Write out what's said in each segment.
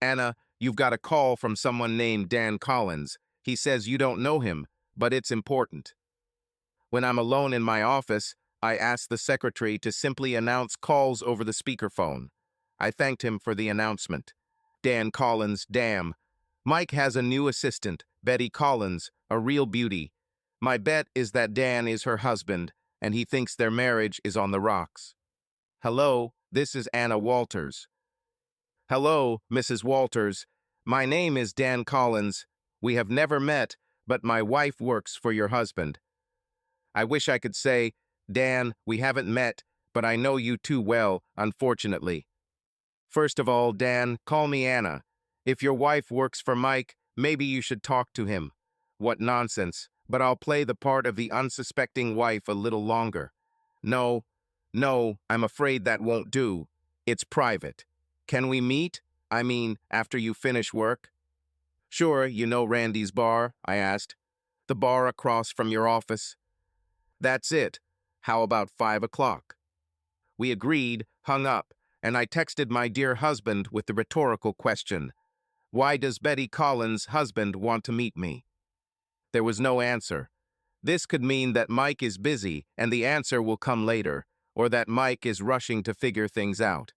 Anna, you've got a call from someone named Dan Collins. He says you don't know him, but it's important. When I'm alone in my office, I ask the secretary to simply announce calls over the speakerphone. I thanked him for the announcement. Dan Collins, damn. Mike has a new assistant, Betty Collins, a real beauty. My bet is that Dan is her husband, and he thinks their marriage is on the rocks. Hello, this is Anna Walters. Hello, Mrs. Walters. My name is Dan Collins. We have never met, but my wife works for your husband. I wish I could say, Dan, we haven't met, but I know you too well, unfortunately. First of all, Dan, call me Anna. If your wife works for Mike, maybe you should talk to him. What nonsense, but I'll play the part of the unsuspecting wife a little longer. No, no, I'm afraid that won't do. It's private. Can we meet? I mean, after you finish work? Sure, you know Randy's bar, I asked. The bar across from your office. That's it. How about 5 o'clock? We agreed, hung up, and I texted my dear husband with the rhetorical question, why does Betty Collins' husband want to meet me? There was no answer. This could mean that Mike is busy and the answer will come later, or that Mike is rushing to figure things out.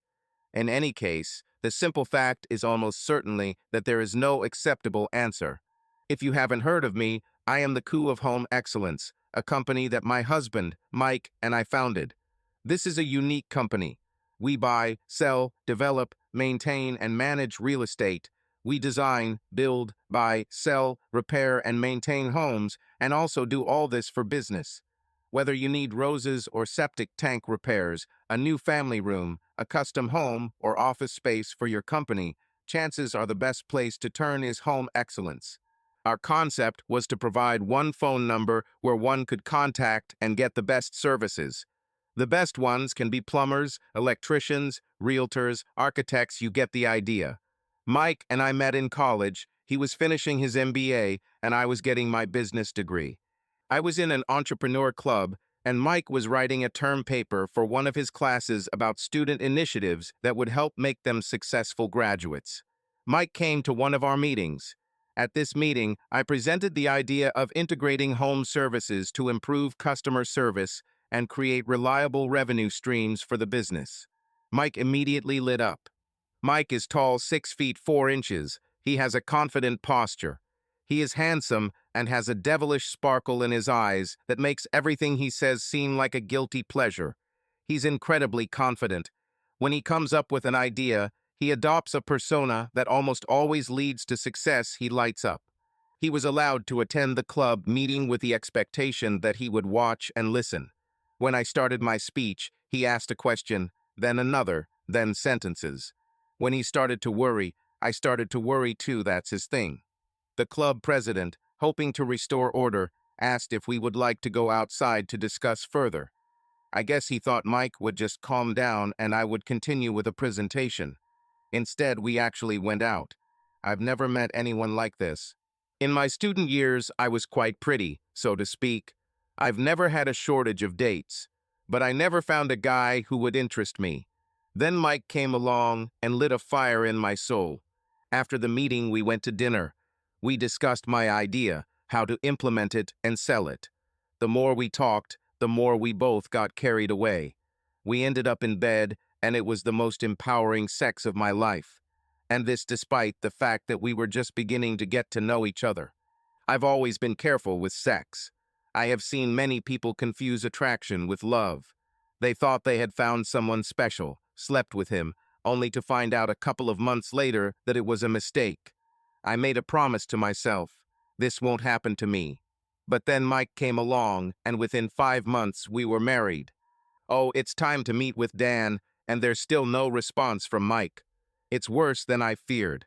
In any case, the simple fact is almost certainly that there is no acceptable answer. If you haven't heard of me, I am the Coup of Home Excellence, a company that my husband, Mike, and I founded. This is a unique company. We buy, sell, develop, maintain, and manage real estate. We design, build, buy, sell, repair, and maintain homes, and also do all this for business. Whether you need roses or septic tank repairs, a new family room, a custom home, or office space for your company, chances are the best place to turn is Home Excellence. Our concept was to provide one phone number where one could contact and get the best services. The best ones can be plumbers, electricians, realtors, architects, you get the idea. Mike and I met in college. He was finishing his MBA, and I was getting my business degree. I was in an entrepreneur club, and Mike was writing a term paper for one of his classes about student initiatives that would help make them successful graduates. Mike came to one of our meetings. At this meeting, I presented the idea of integrating home services to improve customer service and create reliable revenue streams for the business. Mike immediately lit up. Mike is tall 6 feet 4 inches. He has a confident posture. He is handsome and has a devilish sparkle in his eyes that makes everything he says seem like a guilty pleasure. He's incredibly confident. When he comes up with an idea, he adopts a persona that almost always leads to success. He lights up. He was allowed to attend the club meeting with the expectation that he would watch and listen. When I started my speech, he asked a question, then another, then sentences. When he started to worry, I started to worry too. That's his thing. The club president, hoping to restore order, asked if we would like to go outside to discuss further. I guess he thought Mike would just calm down and I would continue with a presentation. Instead, we actually went out. I've never met anyone like this. In my student years, I was quite pretty, so to speak. I've never had a shortage of dates, but I never found a guy who would interest me. Then Mike came along and lit a fire in my soul. After the meeting, we went to dinner. We discussed my idea, how to implement it and sell it. The more we talked, the more we both got carried away. We ended up in bed, and it was the most empowering sex of my life. And this despite the fact that we were just beginning to get to know each other. I've always been careful with sex. I have seen many people confuse attraction with love. They thought they had found someone special, slept with him, only to find out a couple of months later that it was a mistake. I made a promise to myself, this won't happen to me. But then Mike came along, and within 5 months we were married. Oh, it's time to meet with Dan, and there's still no response from Mike. It's worse than I feared.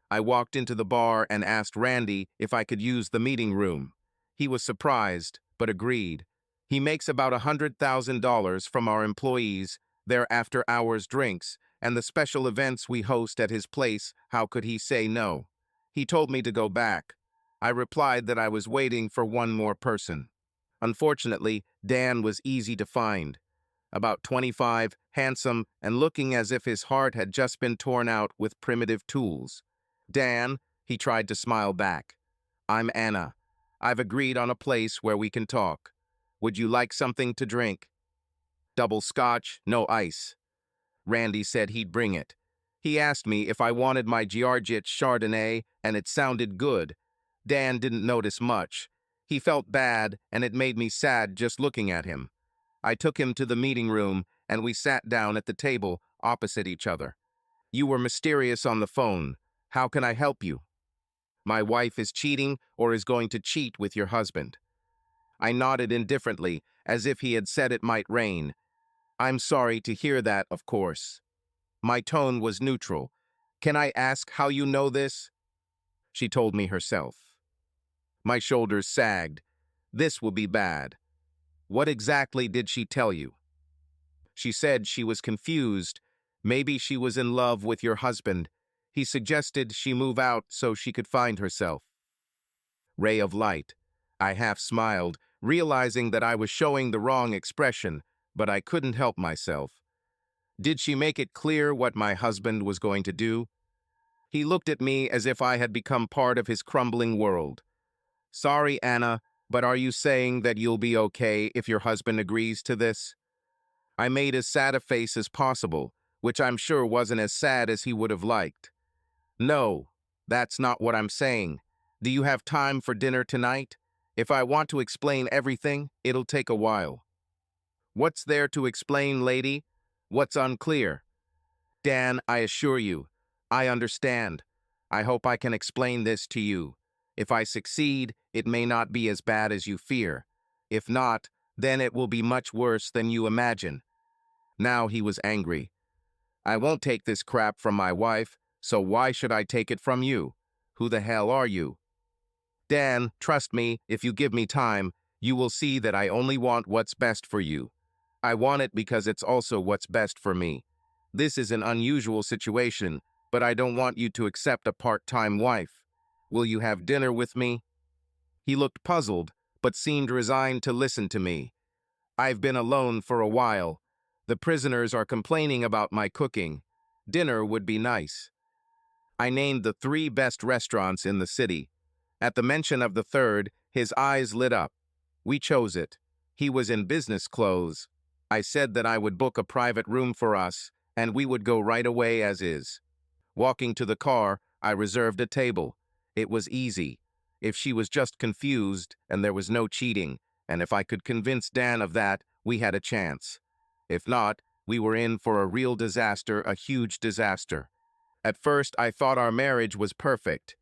I walked into the bar and asked Randy if I could use the meeting room. He was surprised, but agreed. He makes about $100,000 from our employees, their after-hours drinks, and the special events we host at his place. How could he say no? He told me to go back. I replied that I was waiting for one more person. Unfortunately, Dan was easy to find. about 25, handsome, and looking as if his heart had just been torn out with primitive tools. Dan, he tried to smile back. I'm Anna. I've agreed on a place where we can talk. Would you like something to drink? Double scotch, no ice. Randy said he'd bring it. He asked me if I wanted my Giargit Chardonnay, and it sounded good. Dan didn't notice much. He felt bad, and it made me sad just looking at him. I took him to the meeting room, and we sat down at the table opposite each other. You were mysterious on the phone. How can I help you? My wife is cheating or is going to cheat with your husband. I nodded indifferently, as if he had said it might rain. I'm sorry to hear that, of course. My tone was neutral. Can I ask how you know this? She told me herself. My shoulders sagged. This will be bad. What exactly did she tell you? She said she was confused. Maybe she was in love with your husband. He suggested she move out so she could find herself. Ray of light. I half smiled, realizing that I was showing the wrong expression, but I couldn't help myself. Did she make it clear what my husband was going to do? He looked at me as if I had become part of his crumbling world. Sorry, Anna, but are you saying that you'll be okay if your husband agrees to this? I made as sad a face as possible, which I'm sure wasn't as sad as he would have liked. No, that's not what I'm saying. Do you have time for dinner tonight? If I want to explain everything, it'll take a while. What's there to explain, lady? What's unclear? Dan, I assure you, I understand. I hope I can explain this to you. If I succeed, it may not be as bad as you fear. If not, then it will be much worse than you imagine. Now he was angry. I won't take this crap from my wife, so why should I take it from you? Who the hell are you? Dan, trust me, if you give me time, you will see that I only want what's best for you. I want it because it's also what's best for me. This is an unusual situation, but I don't want you to accept a part-time wife. Will you have dinner with me? He looked puzzled, but seemed resigned to listen to me. I've been alone for a while. The prisoners are complaining about my cooking. Dinner would be nice. I named the 3 best restaurants in the city. At the mention of the third, his eyes lit up. We chose it. He was in business clothes. I said that I would book a private room for us, and we would go right away as is. Walking to the car, I reserved a table. It was easy. If she was just confused and there was no cheating, and if I could convince Dan of that, we had a chance. If not, we were in for a real disaster, a huge disaster. At first, I thought our marriage was perfect.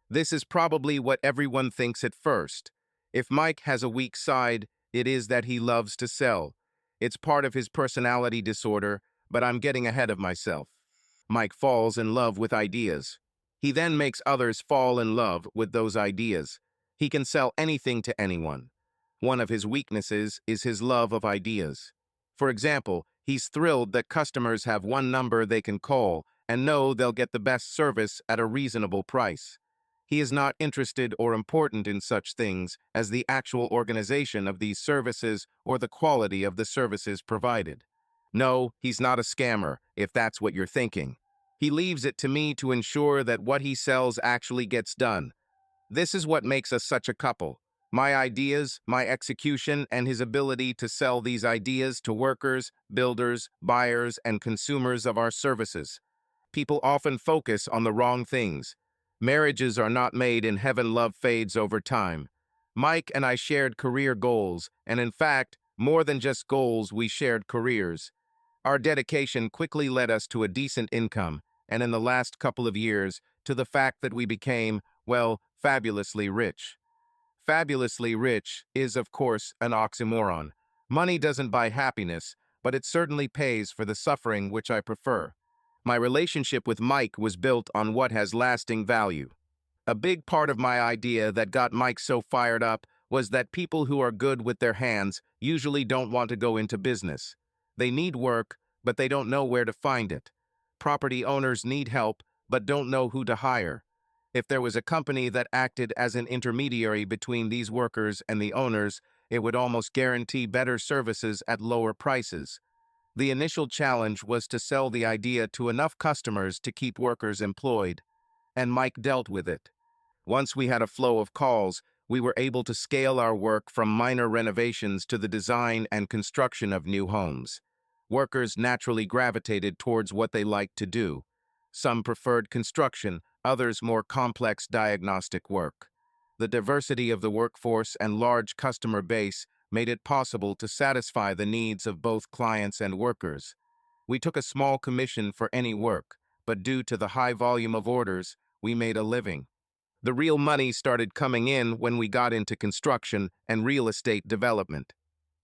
This is probably what everyone thinks at first. If Mike has a weak side, it is that he loves to sell. It's part of his personality disorder, but I'm getting ahead of myself. Mike falls in love with ideas. He then makes others fall in love with those ideas. He can sell anything to anyone. One of his weaknesses is his love of ideas. For example, he's thrilled that customers have one number they can call and know they'll get the best service at a reasonable price. He is not interested or important in such things as the actual organization of these services or the quality of the services provided. No, he's not a scammer, if that's what you're thinking. He leaves it to me to ensure that what he sells actually gets done. This is what makes us such a couple. My ideas, my execution, and his ability to sell these ideas to workers, builders, buyers, and consumers of our services. People often focus on the wrong things. Marriages are not made in heaven. Love fades over time. Mike and I shared career goals, and in fact, more than just goals, we shared careers. Our dedication quickly led us to a decent income, and in the last couple of years, to the fact that we became, well, fabulously rich. Fabulously rich is, of course, an oxymoron. Money doesn't buy happiness, but it certainly pays for the suffering which I prefer. My relationship with Mike was built on what has lasting value. A big part of my idea that got Mike so fired up was that people who are good with their hands usually don't want to go into business. They need work, but they don't know where to find it. Property owners need help, but don't know who to hire. If there was a company that acted as an intermediary between these workers and the owners, it would almost guarantee better services at lower prices. The initial challenge was to sell the idea to enough customers to keep workers employed, and Mike dealt with it. Once we had a flow of calls, we were able to scale our work from minor renovations to the design and construction of new homes. Workers naturally gravitated towards what they liked to do. Some preferred construction, others more complex diagnostic work. The diversity of the workforce and large customer base made it possible to satisfy the needs of both clients and workers. We took a small commission for any work, but due to the high volume of orders, we made a living. The real money started coming in when we got into construction and real estate development.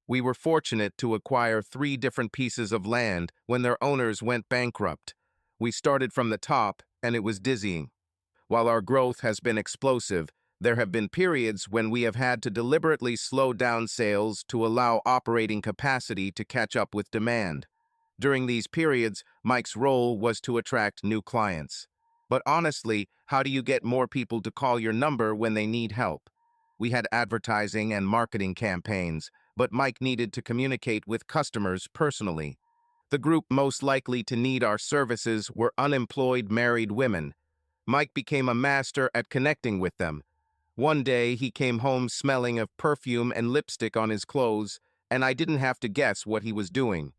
We were fortunate to acquire 3 different pieces of land when their owners went bankrupt. We started from the top, and it was dizzying. While our growth has been explosive, there have been periods when we have had to deliberately slow down sales to allow operating capacity to catch up with demand. During these periods, Mike's role was to attract new clients. But honestly, how do you get more people to call your number when they need help? We had advertising and marketing campaigns, but Mike needed to communicate with customers personally. The group most likely to need our services were unemployed married women. Mike became a master at connecting with them. One day, he came home smelling of perfume and lipstick on his clothes, and I didn't have to guess what he was doing.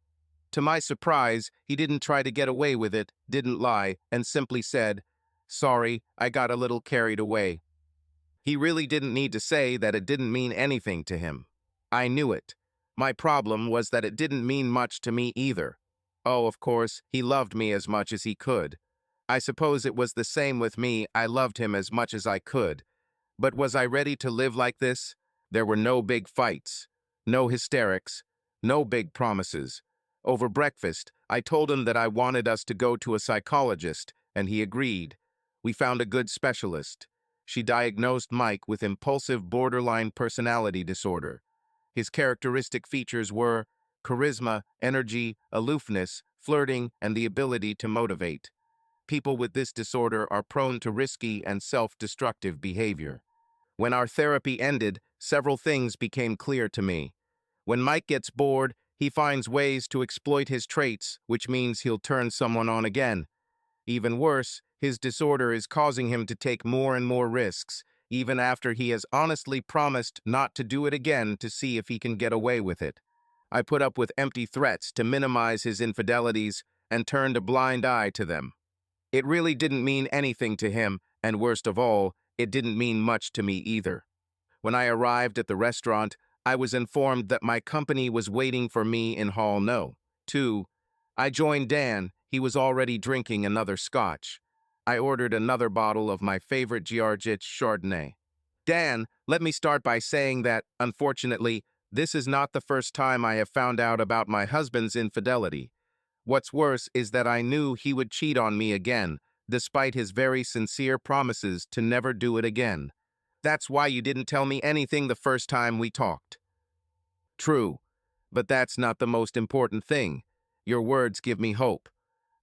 To my surprise, he didn't try to get away with it, didn't lie, and simply said, "Sorry, I got a little carried away." He really didn't need to say that it didn't mean anything to him. I knew it. My problem was that it didn't mean much to me either. Oh, of course, he loved me as much as he could. I suppose it was the same with me. I loved him as much as I could. But was I ready to live like this? There were no big fights, no hysterics, no big promises. Over breakfast, I told him that I wanted us to go to a psychologist, and he agreed. We found a good specialist. She diagnosed Mike with impulsive borderline personality disorder. His characteristic features were charisma, energy, aloofness, flirting, and the ability to motivate. People with this disorder are prone to risky and self-destructive behavior. When our therapy ended, several things became clear to me. When Mike gets bored, he finds ways to exploit his traits, which means he'll turn someone on again. Even worse, his disorder is causing him to take more and more risks, even after he has honestly promised not to do it again to see if he can get away with it. I put up with empty threats to minimize his infidelities and turned a blind eye to them. It really didn't mean anything to him, and worst of all, it didn't mean much to me either. When I arrived at the restaurant, I was informed that my company was waiting for me in Hall No. 2. I joined Dan. He was already drinking another scotch. I ordered another bottle of my favorite Giargitch Chardonnay. Dan, let me start by saying that, unfortunately, this is not the first time I have found out about my husband's infidelity. What's worse is that I knew he would cheat on me again, despite his very sincere promises to never do it again. That's why you didn't tell me anything the first time we talked. True, but that's not the most important thing. Your words give me hope.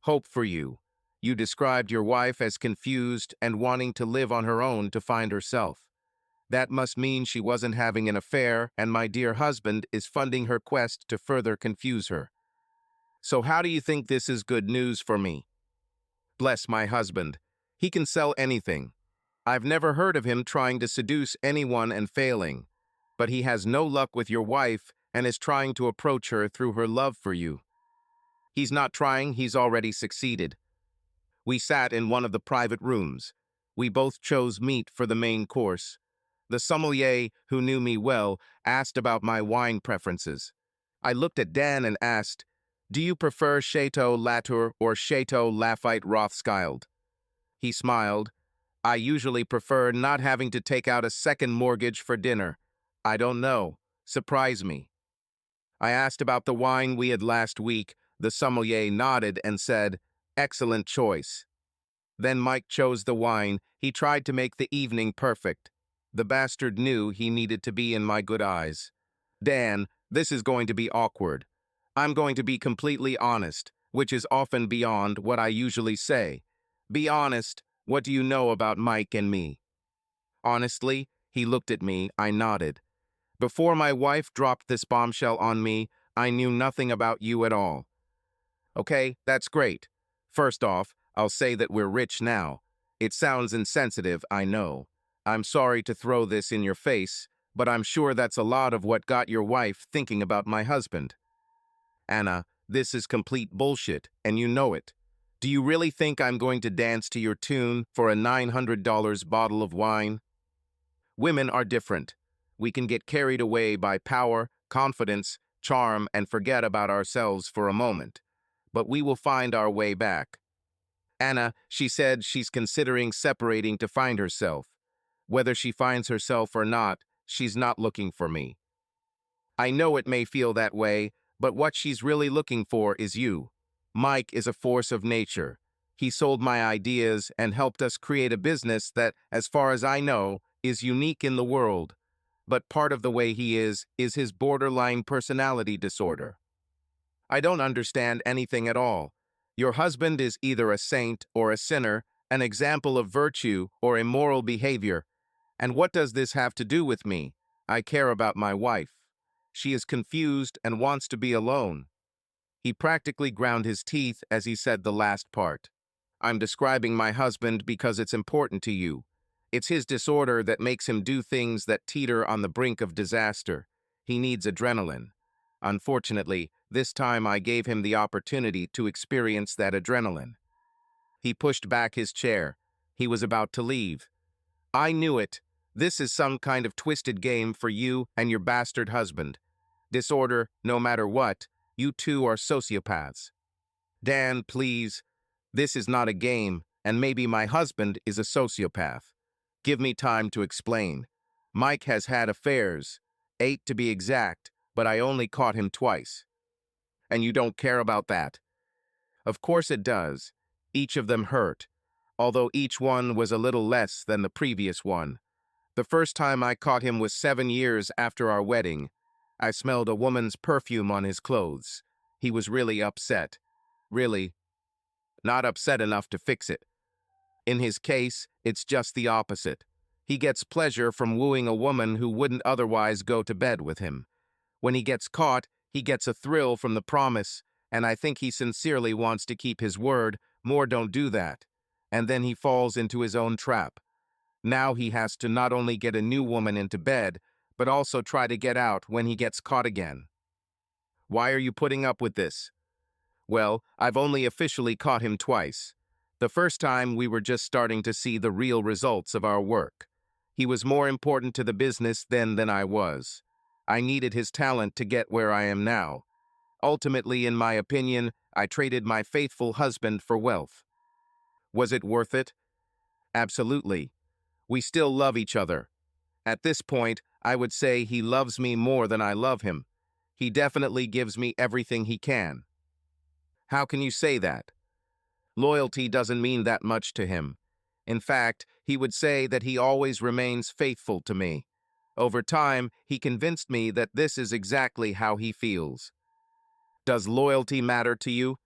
Hope for you. You described your wife as confused and wanting to live on her own to find herself. That must mean she wasn't having an affair, and my dear husband is funding her quest to further confuse her. So how do you think this is good news for me? Bless my husband. He can sell anything. I've never heard of him trying to seduce anyone and failing. But he has no luck with your wife and is trying to approach her through her love for you. He's not trying, he's already succeeded. We sat in one of the private rooms. We both chose meat for the main course. The sommelier, who knew me well, asked about my wine preferences. I looked at Dan and asked, "Do you prefer Chateau Latour or Chateau Lafite Rothschild?" He smiled. "I usually prefer not having to take out a second mortgage for dinner." "I don't know. Surprise me." I asked about the wine we had last week. The sommelier nodded and said, "Excellent choice." Then Mike chose the wine. He tried to make the evening perfect. The bastard knew he needed to be in my good eyes. "Dan, this is going to be awkward. I'm going to be completely honest, which is often beyond what I usually say. Be honest, what do you know about Mike and me?" Honestly, he looked at me, I nodded. "Before my wife dropped this bombshell on me, I knew nothing about you at all. Okay, that's great. First off, I'll say that we're rich now. It sounds insensitive, I know. I'm sorry to throw this in your face, but I'm sure that's a lot of what got your wife thinking about my husband. Anna, this is complete bullshit, and you know it. Do you really think I'm going to dance to your tune for a $900 bottle of wine? Women are different. We can get carried away by power, confidence, charm, and forget about ourselves for a moment. But we will find our way back. Anna, she said she's considering separating to find herself. Whether she finds herself or not, she's not looking for me. I know it may feel that way, but what she's really looking for is you. Mike is a force of nature. He sold my ideas and helped us create a business that, as far as I know, is unique in the world. But part of the way he is his borderline personality disorder. I don't understand anything at all. Your husband is either a saint or a sinner, an example of virtue or immoral behavior. And what does this have to do with me? I care about my wife. She is confused and wants to be alone. He practically ground his teeth as he said the last part. I'm describing my husband because it's important to you. It's his disorder that makes him do things that teeter on the brink of disaster. He needs adrenaline. Unfortunately, this time I gave him the opportunity to experience that adrenaline. He pushed back his chair. He was about to leave. I knew it. This is some kind of twisted game for you and your bastard husband. Disorder, no matter what, you two are sociopaths. Dan, please. This is not a game, and maybe my husband is a sociopath. Give me time to explain. Mike has had affairs, 8 to be exact, but I only caught him twice. And you don't care about that? Of course it does. Each of them hurt, although each one was a little less than the previous one. The first time I caught him was 7 years after our wedding. I smelled a woman's perfume on his clothes. He was really upset. Really, not upset enough to fix it. In his case, it's just the opposite. He gets pleasure from wooing a woman who wouldn't otherwise go to bed with him. When he gets caught, he gets a thrill from the promise, and I think he sincerely wants to keep his word. More don't do that. And then he falls into his own trap. Now he has to not only get a new woman into bed, but also try to get out when he gets caught again. Why are you putting up with this? Well, I've only officially caught him twice. The first time we were just starting to see the real results of our work. He was more important to the business then than I was. I needed his talent to get where I am now. Ultimately, in my opinion, I traded my faithful husband for wealth. Was it worth it? Absolutely. We still love each other. At this point, I would say he loves me more than I love him. He definitely gives me everything he can. How can you say that? Loyalty doesn't mean that much to him. In fact, he would say that he always remains faithful to me. Over time, he convinced me that this is exactly how he feels. Does loyalty matter to you?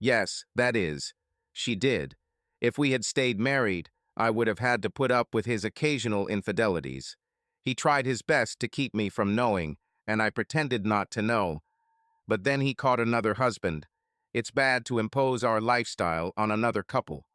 Yes, that is. She did. If we had stayed married, I would have had to put up with his occasional infidelities. He tried his best to keep me from knowing, and I pretended not to know. But then he caught another husband. It's bad to impose our lifestyle on another couple.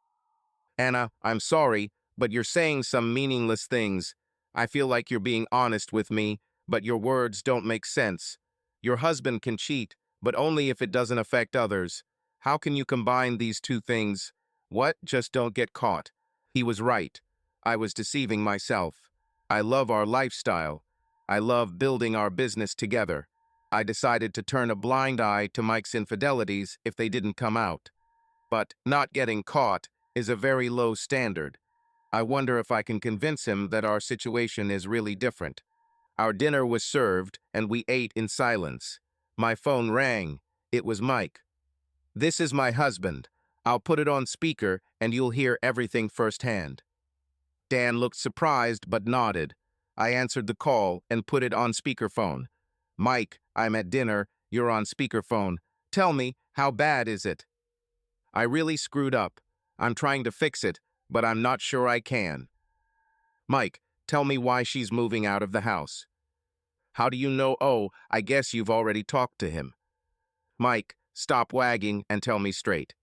Anna, I'm sorry, but you're saying some meaningless things. I feel like you're being honest with me, but your words don't make sense. Your husband can cheat, but only if it doesn't affect others. How can you combine these two things? What? Just don't get caught. He was right. I was deceiving myself. I love our lifestyle. I love building our business together. I decided to turn a blind eye to Mike's infidelities if they didn't come out. But not getting caught is a very low standard. I wonder if I can convince him that our situation is really different. Our dinner was served, and we ate in silence. My phone rang. It was Mike. This is my husband. I'll put it on speaker, and you'll hear everything firsthand. Dan looked surprised but nodded. I answered the call and put it on speakerphone. Mike, I'm at dinner. You're on speakerphone. Tell me, how bad is it? I really screwed up. I'm trying to fix it, but I'm not sure I can. Mike, tell me why she's moving out of the house. How do you know? Oh, I guess you've already talked to him. Mike, stop wagging and tell me straight.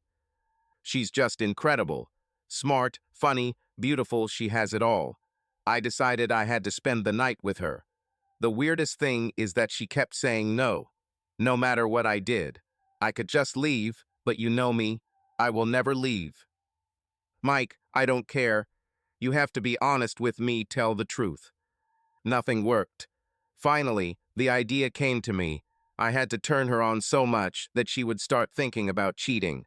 She's just incredible. Smart, funny, beautiful, she has it all. I decided I had to spend the night with her. The weirdest thing is that she kept saying no, no matter what I did. I could just leave, but you know me, I will never leave. Mike, I don't care. You have to be honest with me, tell the truth. Nothing worked. Finally, the idea came to me. I had to turn her on so much that she would start thinking about cheating.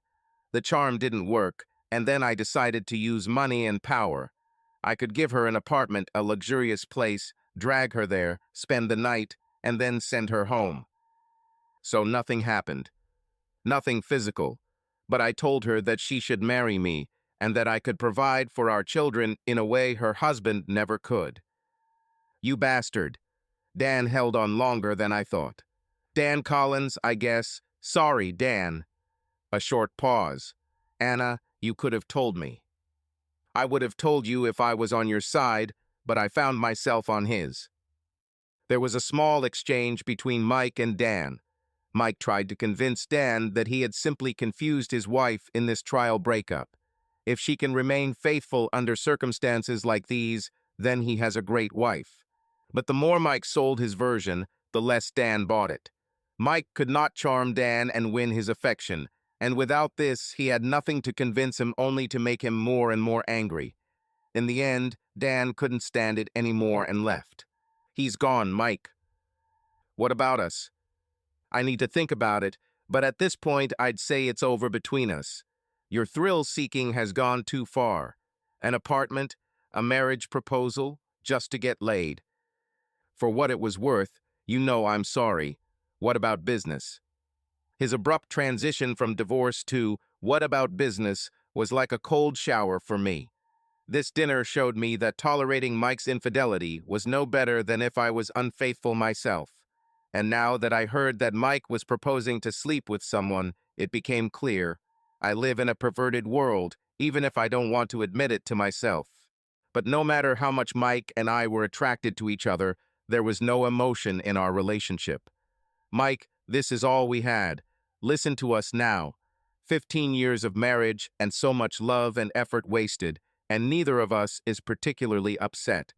The charm didn't work, and then I decided to use money and power. I could give her an apartment, a luxurious place, drag her there, spend the night, and then send her home. So nothing happened. Nothing physical. But I told her that she should marry me, and that I could provide for our children in a way her husband never could. You bastard. Dan held on longer than I thought. Dan Collins, I guess. Sorry, Dan. A short pause. Anna, you could have told me. I would have told you if I was on your side, but I found myself on his. There was a small exchange between Mike and Dan. Mike tried to convince Dan that he had simply confused his wife in this trial breakup. If she can remain faithful under circumstances like these, then he has a great wife. But the more Mike sold his version, the less Dan bought it. Mike could not charm Dan and win his affection, and without this, he had nothing to convince him, only to make him more and more angry. In the end, Dan couldn't stand it anymore and left. He's gone, Mike. What about us? I need to think about it, but at this point, I'd say it's over between us. Your thrill-seeking has gone too far. An apartment, a marriage proposal, just to get laid. For what it was worth, you know I'm sorry. What about business? His abrupt transition from divorce to what about business was like a cold shower for me. This dinner showed me that tolerating Mike's infidelity was no better than if I was unfaithful myself. And now that I heard that Mike was proposing to sleep with someone, it became clear. I live in a perverted world, even if I don't want to admit it to myself. But no matter how much Mike and I were attracted to each other, there was no emotion in our relationship. Mike, this is all we had. Listen to us now. 15 years of marriage and so much love and effort wasted, and neither of us is particularly upset.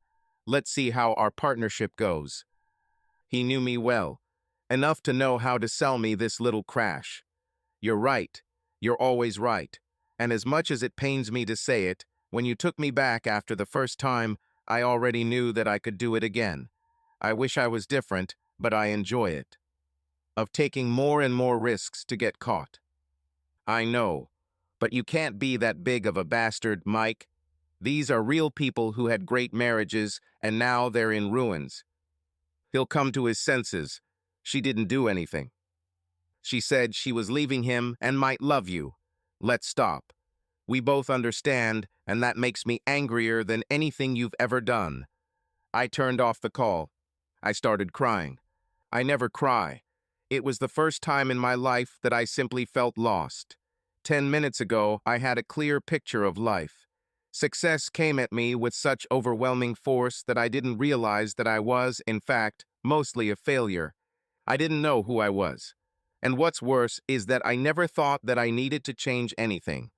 Let's see how our partnership goes. He knew me well, enough to know how to sell me this little crash. You're right. You're always right. And as much as it pains me to say it, when you took me back after the first time, I already knew that I could do it again. I wish I was different, but I enjoy it. Of taking more and more risks to get caught. I know, but you can't be that big of a bastard, Mike. These are real people who had great marriages, and now they're in ruins. He'll come to his senses. She didn't do anything. She said she was leaving him and might love you. Let's stop. We both understand, and that makes me angrier than anything you've ever done. I turned off the call. I started crying. I never cry. It was the first time in my life that I simply felt lost. 10 minutes ago, I had a clear picture of life. Success came at me with such overwhelming force that I didn't realize that I was, in fact, mostly a failure. I didn't know who I was. And what's worse is that I never thought that I needed to change anything.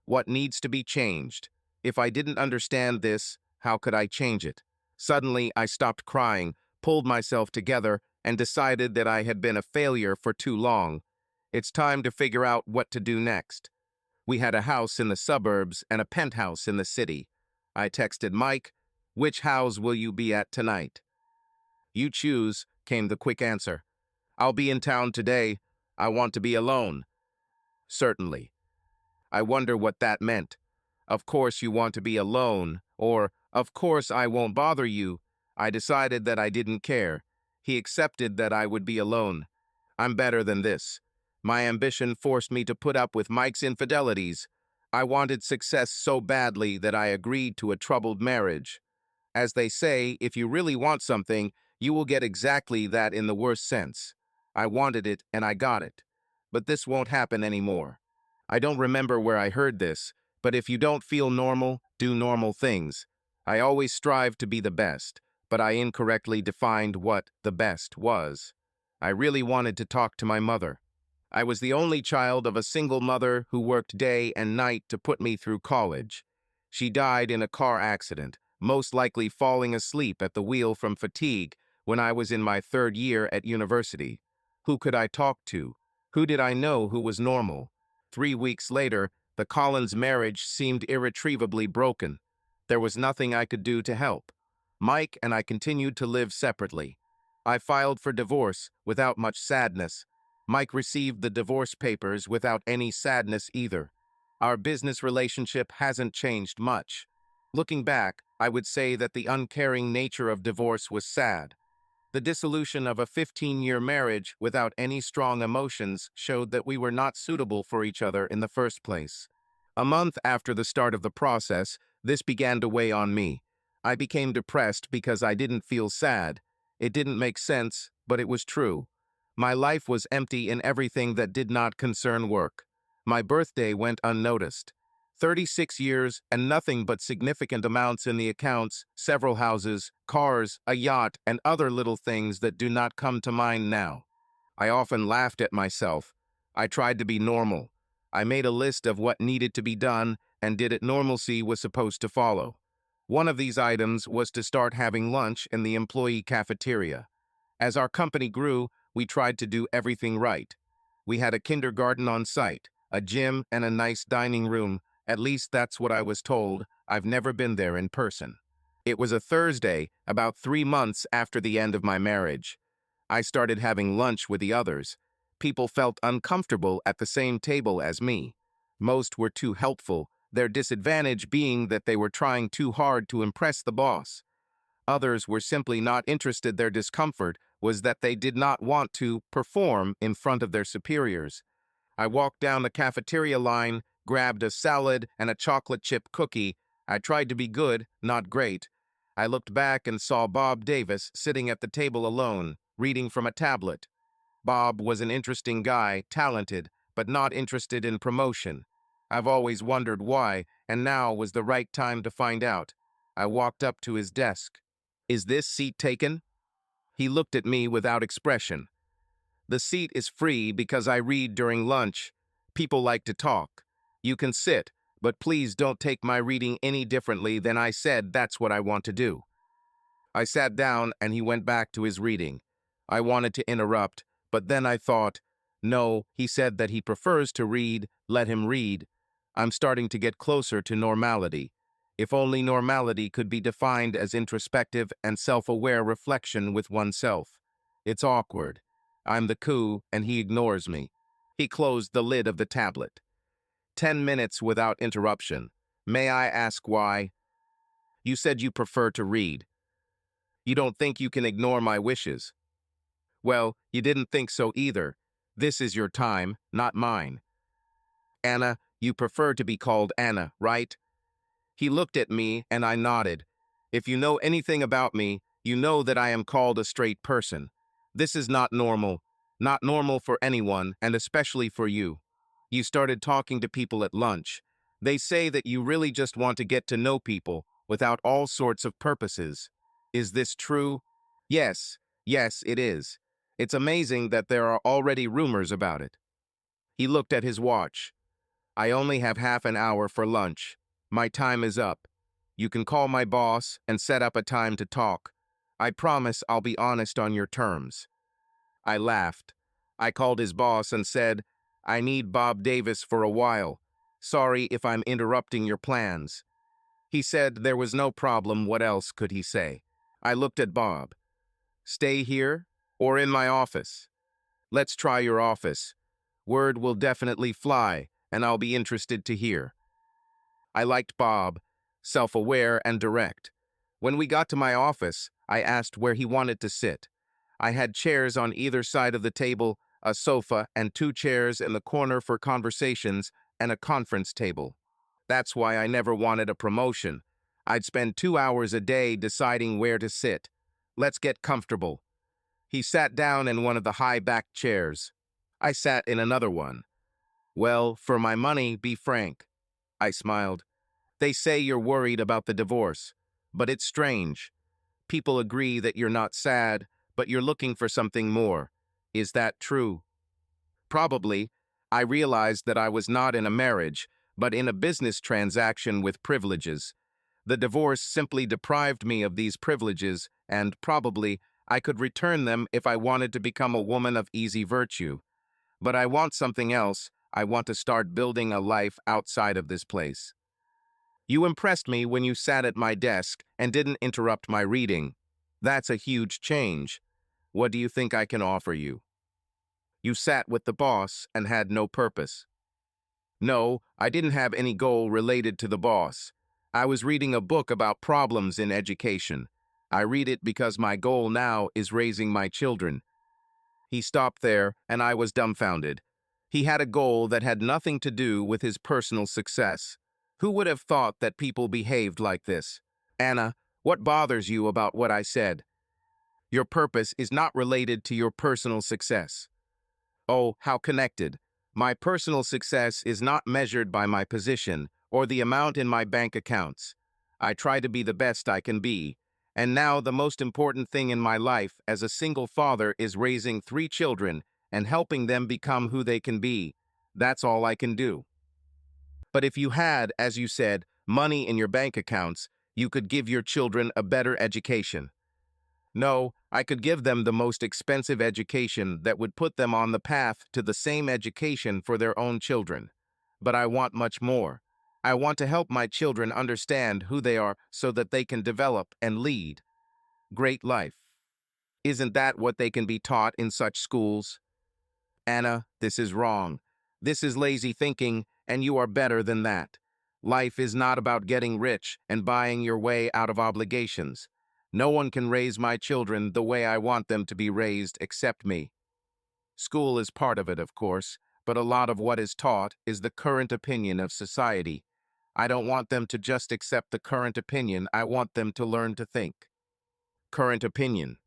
What needs to be changed? If I didn't understand this, how could I change it? Suddenly, I stopped crying, pulled myself together, and decided that I had been a failure for too long. It's time to figure out what to do next. We had a house in the suburbs and a penthouse in the city. I texted Mike, "Which house will you be at tonight?" "You choose," came the quick answer. "I'll be in town today. I want to be alone." Certainly. I wonder what that meant. Of course you want to be alone, or, of course I won't bother you. I decided that I didn't care. He accepted that I would be alone. I'm better than this. My ambition forced me to put up with Mike's infidelities. I wanted success so badly that I agreed to a troubled marriage. As they say, if you really want something, you will get exactly that in the worst sense. I wanted it and I got it. But this won't happen anymore. I don't remember where I heard this, but if you don't feel normal, do normal things. I always strive to be the best, but I incorrectly defined what the best was. I really wanted to talk to my mother. I was the only child of a single mother who worked day and night to put me through college. She died in a car accident, most likely falling asleep at the wheel from fatigue when I was in my third year at university. Who could I talk to? Who did I know who was normal? 3 weeks later, the Collins marriage seemed irretrievably broken. There was nothing I could do to help. Mike and I continued to live separately. I filed for divorce without much sadness. Mike received the divorce papers without any sadness either. Our business relationship hasn't changed much. Looking back, I would say that the uncaring nature of divorce was sad. The dissolution of a 15-year marriage without any strong emotions showed that we were not suitable for each other in the first place. A month after the start of the process, this began to weigh on me. I became depressed because I didn't feel sad. It didn't make sense, but it was true. My life was empty in everything that did not concern work. My birthday went unnoticed. 36 years and nothing but significant amounts in the accounts, several houses, cars, a yacht, and other little things that do not come to mind now. I often laughed at myself. I tried to be normal. I made a list of what needed to be done and did it normalcy was supposed to follow. One of these items was to start having lunch in the employee cafeteria. As our company grew, we tried to do everything right. We had a kindergarten on site, a gym, and a nice dining room. At least that's what I was told. I've never been there in person. It was a Thursday, about 3 months after the end of my marriage. I started having lunch with the others. People felt uncomfortable at the same table as me. Most were too helpful, their disadvantage being that they were trying too hard to impress the boss. Others were simply not interested. Their discomfort was that they did not want to perform in front of their superiors. I walked down the cafeteria line, grabbed a salad and a chocolate chip cookie. I tried to be good, not great. I looked back and saw Bob Davis sitting at the table alone, reading from a tablet. Bob was an interesting guy, talented, but not interested in promotion. I've always wondered why, and now was the right time to find out. I walked up to his desk. "Is this seat taken?" He looked at me without expression. "The seat is free because I read during lunch. People like to talk. You can sit, but please don't take my reading any differently than I said that's what I want to do." I sat down and he went back to his reading. I wanted to interrupt, but then I thought, no, he said that he prefers to read, let him read. I'm starting to get closer to normality. If only normality could be defined as introspective and self-aware reflection with oneself. It's awkward. I'm the coup and he ignores me. He closed the lid of the tablet. 10 minutes without interruption. "May I ask why?" "You said you prefer to read. You don't think you can ignore my wishes." "Well, you didn't think so either. This is your time, not mine." "Anna, you prefer to be called Anna, right?" He looked at me and I nodded. "If you know anything about me, you know that I am called a straight person. This is not normal. Not normal for anyone, and especially for you. You started talking to people at lunch. They say that you really just want to get to know people without all sorts of purposes. Is this true?" "Yes, yes, it is. It's amazing that there are already rumors about it." He looked at his watch. "I only have half an hour for lunch. My time is up. You can call my boss and set up a time to talk. I promise I'll be honest on your terms." I laughed. I called his boss and said, "I need Bob Davis for a while. Sorry if I'm interrupting your plans." He said there was no problem. What else could he say? I looked at Bob. "Stay here or in my office?" "Let's try your office. Word will definitely fly, and I'll be interested to hear." I liked Bob, self-aware and direct. When we got to my office, I asked where he wanted to sit. I had chairs on either side of the table, a sofa and 2 chairs in the corner for conversations, and a conference table. That's why I never wanted a promotion. I'd spend 2 hours a day deciding where to sit. "Let's get comfortable." He sat down in one of the high-backed chairs. I sat in another one. "Well, for my money, be frank." I smiled. "They say you're worried about the divorce, but it's strange. People agree that you're not sad, but you're looking for something more. Is that true?" Probably, I realized that I was not in a marriage, but in a business transaction with privileges. The divorce simply deprived me of these privileges, and probably I could return them if I wanted to become a woman of easy virtue. But I want something else. I want to start building a life outside of this place. You impressed me when you sat at my desk and didn't interrupt my reading. That's a huge change. What do you think I can offer you? You sat with the boss and had no purpose. No, I didn't have any goal related to the boss. I was reading a book about problems in education. I read it because my goal now is raising my children. He stopped there, and I was dumbfounded. He had a goal that had nothing to do with his personal success. Who would have thought that people behaved like this? Anna, what bothers you about what I said? Your purpose is not related to your personal success. Oh, how connected. My personal success is not measured by my position or the amount in my bank accounts. I try to be the best I can be. And now the most important thing in my life as a single father is raising 3 children and helping them become who they can be. That's all I can do. But if you had, as you said, money in your bank accounts, you could give your children a better education. No, I could give them the most expensive education that would put them on the path to the same education for their own children. But I want much more. I want to help my children understand who they are so that they can develop and lead great life. Isn't that what they can be taught in such schools? Anna, this is wrong. This is lazy thinking, and you are better than that. Life is not about getting rich and buying your way out of obligations. No one can raise my children the way I want them to be raised except me. School is part of it, of course, but a lot of what is taught is the current opinion of society. I don't want them to just accept the current opinion, I want them to learn to think. Current opinion.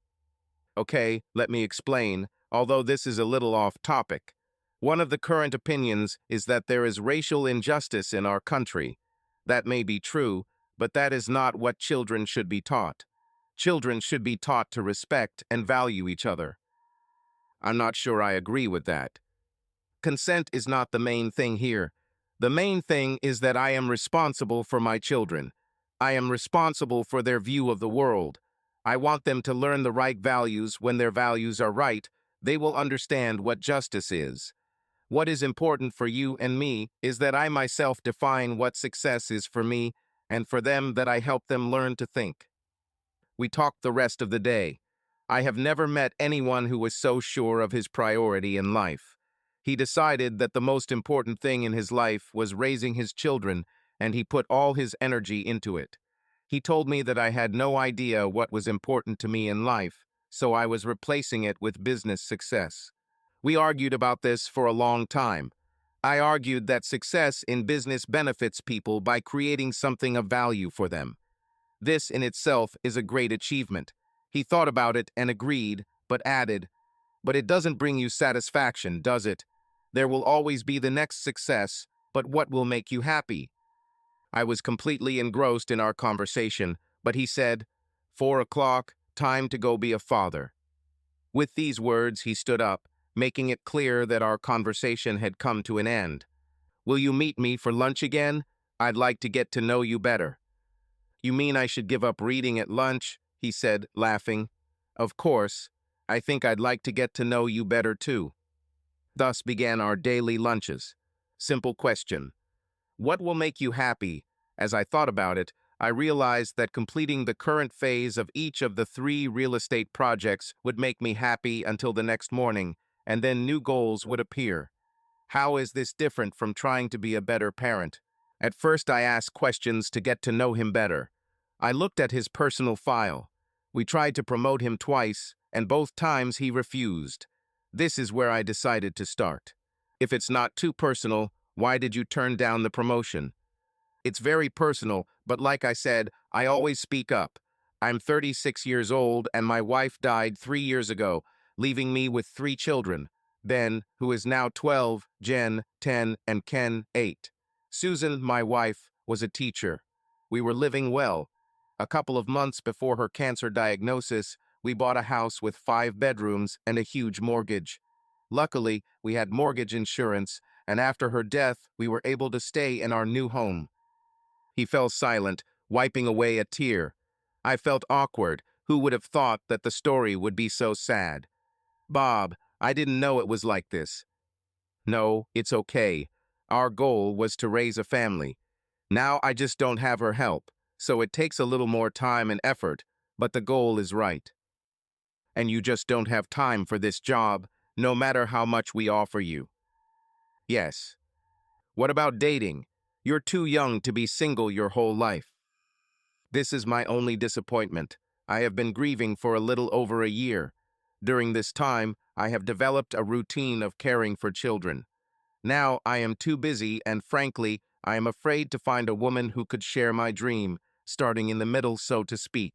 Okay, let me explain, although this is a little off topic. One of the current opinions is that there is racial injustice in our country. That may be true, but that is not what children should be taught. Children should be taught to respect and value each other. I'm not sure I agree with that. Consent is not the main thing here. The main thing is that I am responsible for my children. I am responsible for their view of the world. I want them to learn the right values. When their values are right, they will understand what justice is. What is important for you and me is that I myself define what success is for me, and for them that I help them learn to think. We talked the rest of the day. I have never met anyone who was so sure of his priority in life. He decided that the most important thing in his life was raising his children, and he put all his energy into it. He told me that I had no idea what was important to me in life, so I was replacing it with business success. We argued about this for a long time. I argued that success in business benefits people by creating something of value for them. This in itself is a great achievement. He thought about it and agreed, but added, "But it doesn't bring you satisfaction, does it? There will always be the next success, but what will make you happy?" I was completely engrossed in our conversation, but he said, 4 o'clock, time to go be a father. With these words, he stood up, making it clear that our conversation had come to an end. "Will you meet me for lunch again? I'd like to get to know you better." "You mean I should give up reading at lunch?" he said, laughing. "Of course. I think I'd like to get to know you better too." Thus began our daily lunches. Simple question. What will make you happy? As I thought about it, I realized that completing the current phase of each of the 3 real estate projects would make me happy until the next morning, and then new goals would appear. How is this different from trying to be a better parent? At first, I asked questions to get to know him better. I looked at his personal file. We tried to promote him twice, and both times he refused. This is where I decided to start. If it's not too personal, why did you turn down the promotion? It's very personal, but like I said, I always speak up. I'm 36 years old, and my wife died 3 years ago, leaving me with 3 children. Ben, who is now 12, Jen, 10, and Ken, 8. Susan, my wife, was a teacher. We were living well. A couple of months before her cancer diagnosis, we bought a house with 5 bedrooms and a huge mortgage. Luckily, we had mortgage insurance, and after her death, we were able to stay in our new home. He fell silent, wiping away a tear. I felt awkward. Who would have thought that the story would be so sad? Bob, I didn't know it was like this. No, it's okay. Our goal was to raise a family. Now I just don't have her help, so it takes a little more time and effort, but the goal is right. And you just don't have time for this job, no matter how much we offer you. Yes. What about dating? You're too young to be single your whole life. This is my only disappointment. I have been grieving for a little over a year. During this time, I have developed a routine of caring for children. Now I am too busy and frankly, I am afraid to find a woman who could share my dream, starting in the middle, so to speak.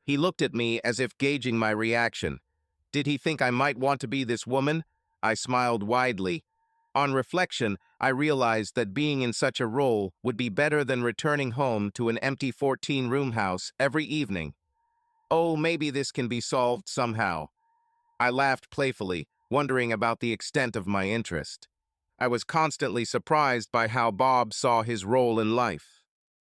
He looked at me as if gauging my reaction. Did he think I might want to be this woman? I smiled widely. On reflection, I realized that being in such a role would be better than returning home to an empty 14-room house every evening. Oh, maybe this can be solved somehow. I laughed playfully, wondering about the extent of my interest. I was constantly surprised by how Bob saw his role in life.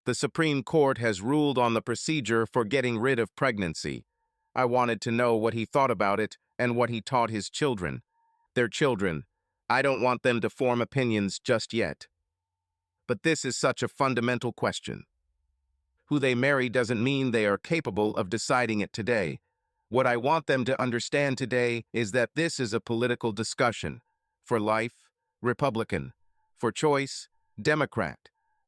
The Supreme Court has ruled on the procedure for getting rid of pregnancy. I wanted to know what he thought about it and what he taught his children. Their children. I don't want them to form opinions just yet. But this is such a fundamental question. Who they marry doesn't mean they are capable of deciding it today. What I want them to understand today is that this is a political discussion. For life, Republican. For choice, Democrat.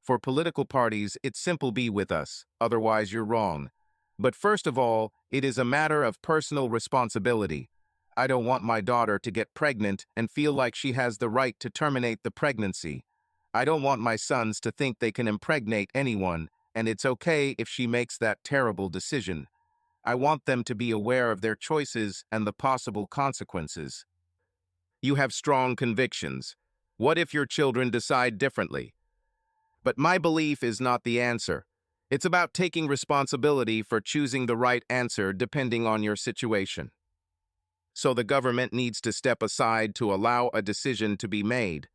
For political parties, it's simple: be with us, otherwise you're wrong. But first of all, it is a matter of personal responsibility. I don't want my daughter to get pregnant and feel like she has the right to terminate the pregnancy. I don't want my sons to think they can impregnate anyone, and it's okay if she makes that terrible decision. I want them to be aware of their choices and the possible consequences. You have strong convictions. What if your children decide differently? But my belief is not the answer. It's about taking responsibility for choosing the right answer depending on your situation. So the government needs to step aside to allow a decision to be made.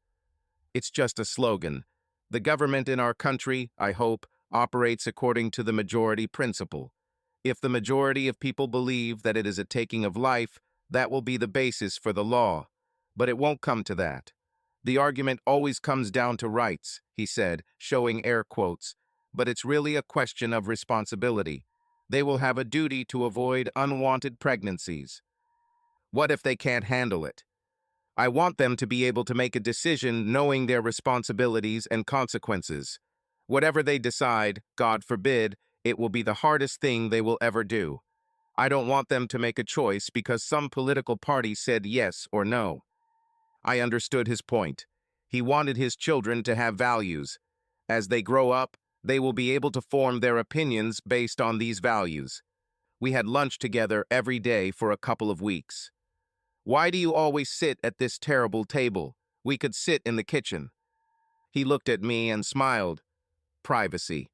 It's just a slogan. The government in our country, I hope, operates according to the majority principle. If the majority of people believe that it is a taking of life, that will be the basis for the law. But it won't come to that. The argument always comes down to rights, he said, showing air quotes, but it's really a question of responsibility. They will have a duty to avoid unwanted pregnancies. What if they can't handle it? I want them to be able to make a decision knowing their responsibilities and consequences. Whatever they decide, God forbid, it will be the hardest thing they will ever do. I don't want them to make a choice because some political party said yes or no. I understood his point. He wanted his children to have values. As they grow up, they will be able to form their opinions based on these values. We had lunch together every day for a couple of weeks. Why do you always sit at this terrible table? We could sit in the kitchen. He looked at me and smiled. Privacy.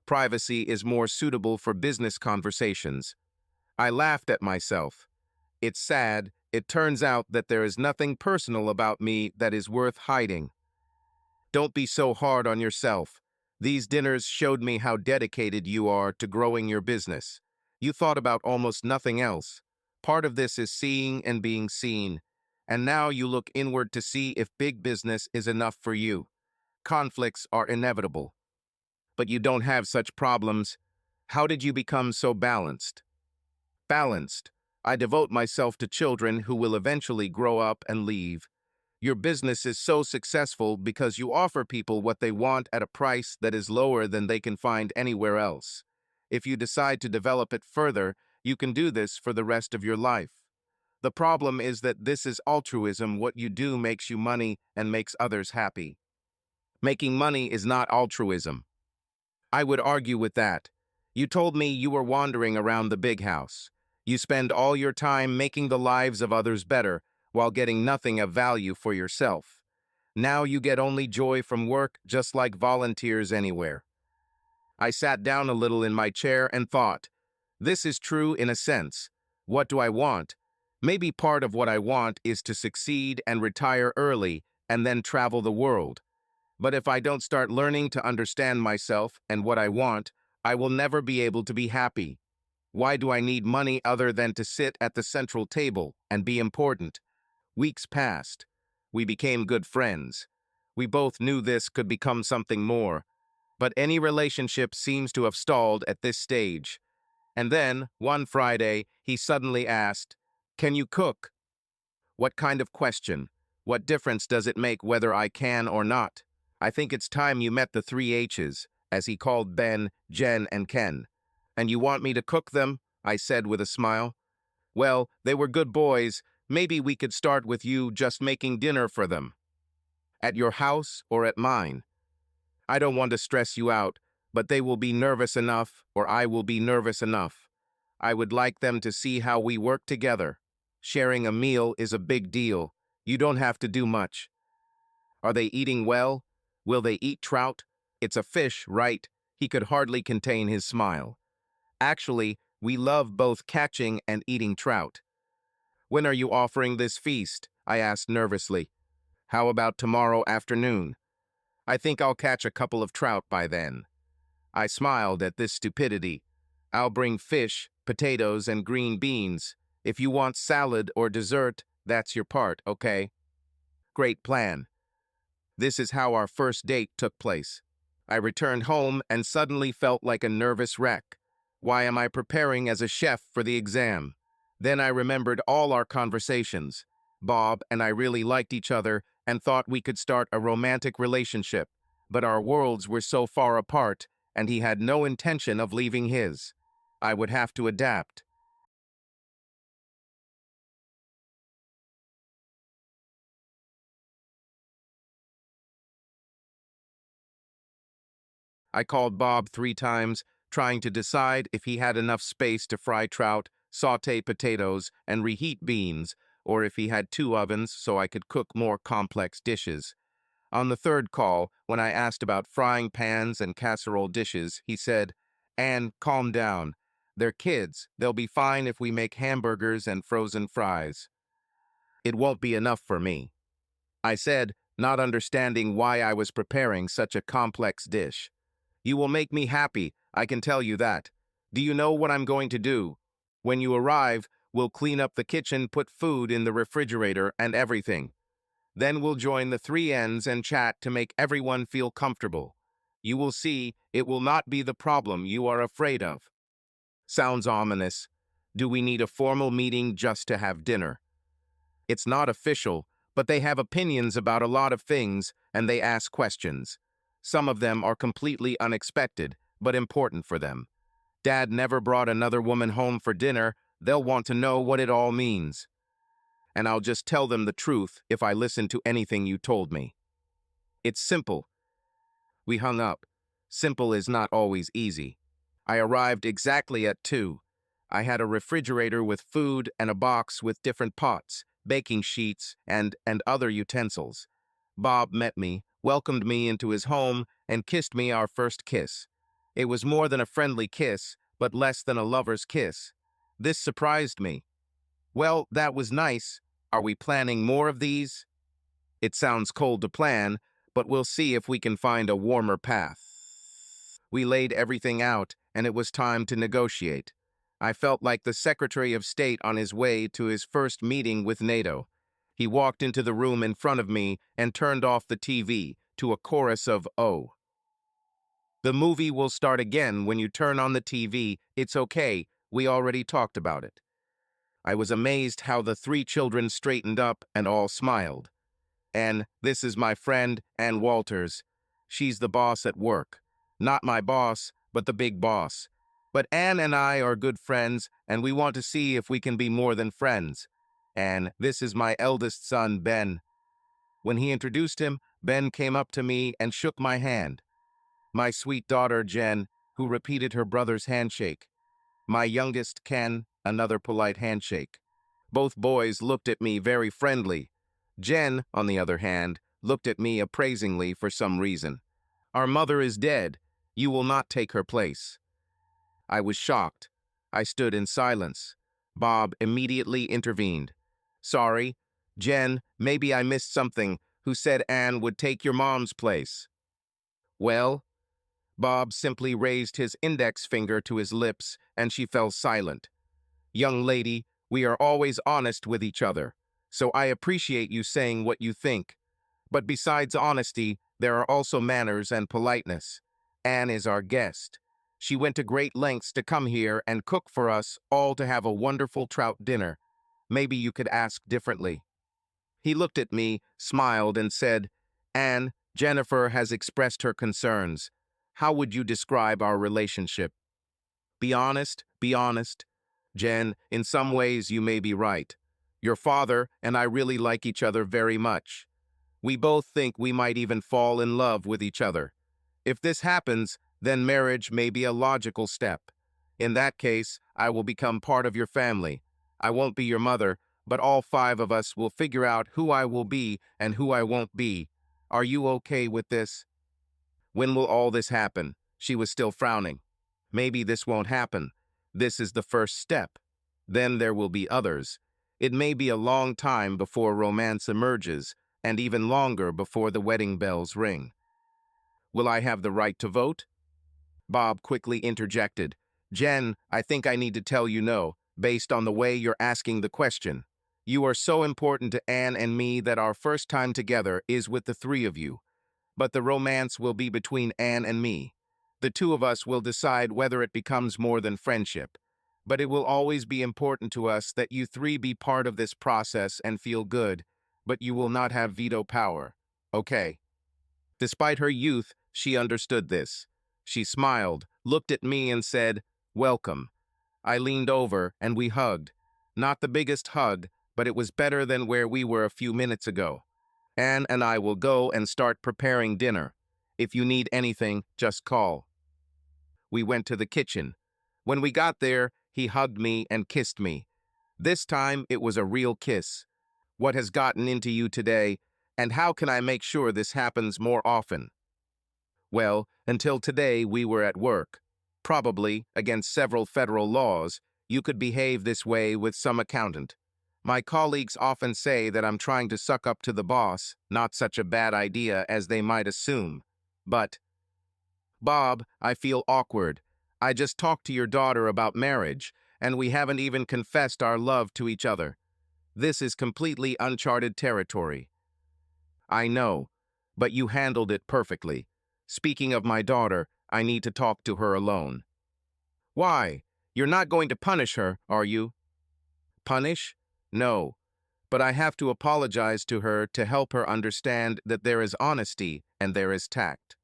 Privacy is more suitable for business conversations. I laughed at myself. It's sad. It turns out that there is nothing personal about me that is worth hiding. Don't be so hard on yourself. These dinners showed me how dedicated you are to growing your business. You thought about almost nothing else. Part of this is seeing and being seen. And now you look inward to see if big business is enough for you. Conflicts are inevitable. But you don't have such problems. How did you become so balanced? Balanced. I devote myself to children who will eventually grow up and leave. Your business is so successful because you offer people what they want at a price that is lower than they can find anywhere else. If you decide to develop it further, you can do this for the rest of your life. The problem is that this is altruism. What you do makes you money and makes others happy. Making money is not altruism. I would argue with that. You told me you were wandering around the big house. You spend all your time making the lives of others better while getting nothing of value for yourself. Now you get only joy from work, just like volunteers anywhere. I sat down a little in my chair and thought, this is true in a sense. What do I want? Maybe part of what I want is to succeed and retire early and then travel the world. But if I don't start learning to understand myself and what I want, I will never be able to be happy. Why do I need money other than to sit at the central table and be important? Weeks passed. We became good friends. We both knew this could become something more. But any relationship seems to have stalled at this stage. And then, one Friday, he suddenly asked, "Can you cook?" What kind of question? What difference does it make whether I can or not? I think it's time you met the three H's, as he called Ben, Jen, and Ken. And you want me to cook them? I said with a smile. Well, they were good boys. Maybe we could start with you just making dinner for them. At your house or at mine? I don't want to stress you out, but they will be nervous enough, or I will be nervous enough. I would like them to see how we work together. Sharing a meal is a big deal. You don't have to do much. Are they eating well? Will they eat trout? It's a fish, right? He could hardly contain his smile. Actually, we love both catching and eating trout. When are you offering this feast? I asked nervously. How about tomorrow afternoon? I think I'll catch a couple of trout by then. I smiled at this stupidity. I'll bring fish, potatoes, and green beans. If you want salad or dessert, that's your part, okay? Great plan. This is how our first date took place. I returned home and suddenly felt like a nervous wreck. Why am I preparing as a chef for the exam? Then I remembered all our conversations. Bob and I really liked each other and thought we could start a romantic relationship, but our worlds were so far apart, and he had no intention of leaving his. I would have to adapt. I called Bob 3 times, trying to decide if he had enough space to fry trout, saute potatoes, and reheat beans, or if he had 2 ovens so I could cook more complex dishes. On the third call, when I asked about frying pans and casserole dishes, he said, "Anne, calm down. They're kids. They'll be fine if we make hamburgers and frozen fries." It won't be enough for me, I said, not understanding why I was preparing such a complex dish. You will make me happy, I can tell you that. Do you know what I'm going to do? When you arrive, we'll clean up the kitchen, put food in the refrigerator and everything. Then we'll join the three ends and chat to make everyone feel comfortable. You will see it will not be the problem you are afraid of. Sounds ominous. Do we need a formal meeting just to have dinner? It's not official, but they have opinions about a lot of things and they ask questions. Some of them are completely unexpected, but important for them. Dad never brought another woman home for dinner. They'll want to know what it all means. And I'll just tell them the truth if I listen to anything you told me. It's simple. We hung up. Simple is not always easy. I arrived exactly at 2. I had a refrigerator with food and a box with different pots, baking sheets, and other utensils. Bob met me, welcomed me into his home, and kissed me our first kiss. It was more than a friendly kiss, but less than a lover's kiss. This surprised me. Well, that was nice. Are we planning more of these? It sounds cold to plan, but we'll see if we can find a warmer path. We laid everything out, and it was time to negotiate. I felt like the Secretary of State on his way to his first meeting with NATO. He walked into the room in front of me and turned off the TV to a chorus of "Oh." The movie will start again when you turn on the TV. It's okay. We already talked about it. I was amazed how the 3 children straightened up and all smiled. And this is my friend, Ann Walters. She's the boss at work. Not my boss, but the big boss. But Ann and I are good friends, and we want to see if we can be more than friends. And this is my eldest son, Ben. When he introduced him, Ben came up to me and shook my hand. My sweet daughter, Jen, who repeated her brother's handshake. My youngest, Ken, another polite handshake. Both boys looked at me very friendly. Jen, on the other hand, looked at me appraisingly for some reason. Our mother is dead. You will not take her place. I was shocked. I stood in silence. Bob immediately intervened. Sorry, Jen, maybe I missed something. Who said Anne would take your mom's place? Well, Bob simply raised his index finger to his lips, and she fell silent. Young lady, we are always honest with each other, so I appreciate you saying what you think. But besides honesty, there are also manners and politeness. Anne is our guest. She went to great lengths to come here and cook for us all to have a wonderful trout dinner. Maybe you could ask differently. He looked at me, smiled, and said, Anne, Jennifer has expressed her concerns. How would you describe our relationship? Be honest, be honest. Jen, in some ways you may be right. Your father and I really like each other very much. We both think we might even fall in love with each other. If this happens, then marriage may be a logical step. In that case, I will become part of your family. I won't be your mother, but all five of us will figure out who I will be and who I won't be. Are you okay with this? When will all this happen? She was still frowning. Maybe this won't happen. This is the first step. Then there will be others. It may be a long time before romance emerges, and even longer before the wedding bells ring. Will I have the right to vote? Bob quickly interjected. Jen, I think I need to tell you no, based on the way you're asking the question. You are so important to Anne and me that our first time together is with the three of you. But the romance will be between Anne and me. The two of us will decide whether it becomes more than friendship. But it will always be important to us that you three be part of this process and feel good, but you will not have veto power. Okay. Despite her youth, she understood this. She smiled, looked at me and said, Welcome. I leaned over and we hugged. Not the biggest hug, but it was better than where we were a few minutes ago. Anne and I will go and start preparing dinner. If you need anything, just call. We went to the kitchen. When we got there, he hugged me and kissed me. This time, it was a real kiss. What has gotten into you today, and how can I make sure this happens more often? Well, until today we were at work. Probably, against several federal laws, you could behave this way with some accountant. My colleagues often say that I'm trying to suck up to the boss, not such a bad idea as they might assume. But, Bob, I feel awkward. I just talked to your daughter about marriage, and we haven't even confessed our love to each other. This is completely uncharted territory. I know, but you handled it perfectly. Speaking of my daughter, I need to talk to her alone. Why? You're not going to punish her, are you? Punish? No. But I have to apologize to her to help her understand that there is honesty and there is tact.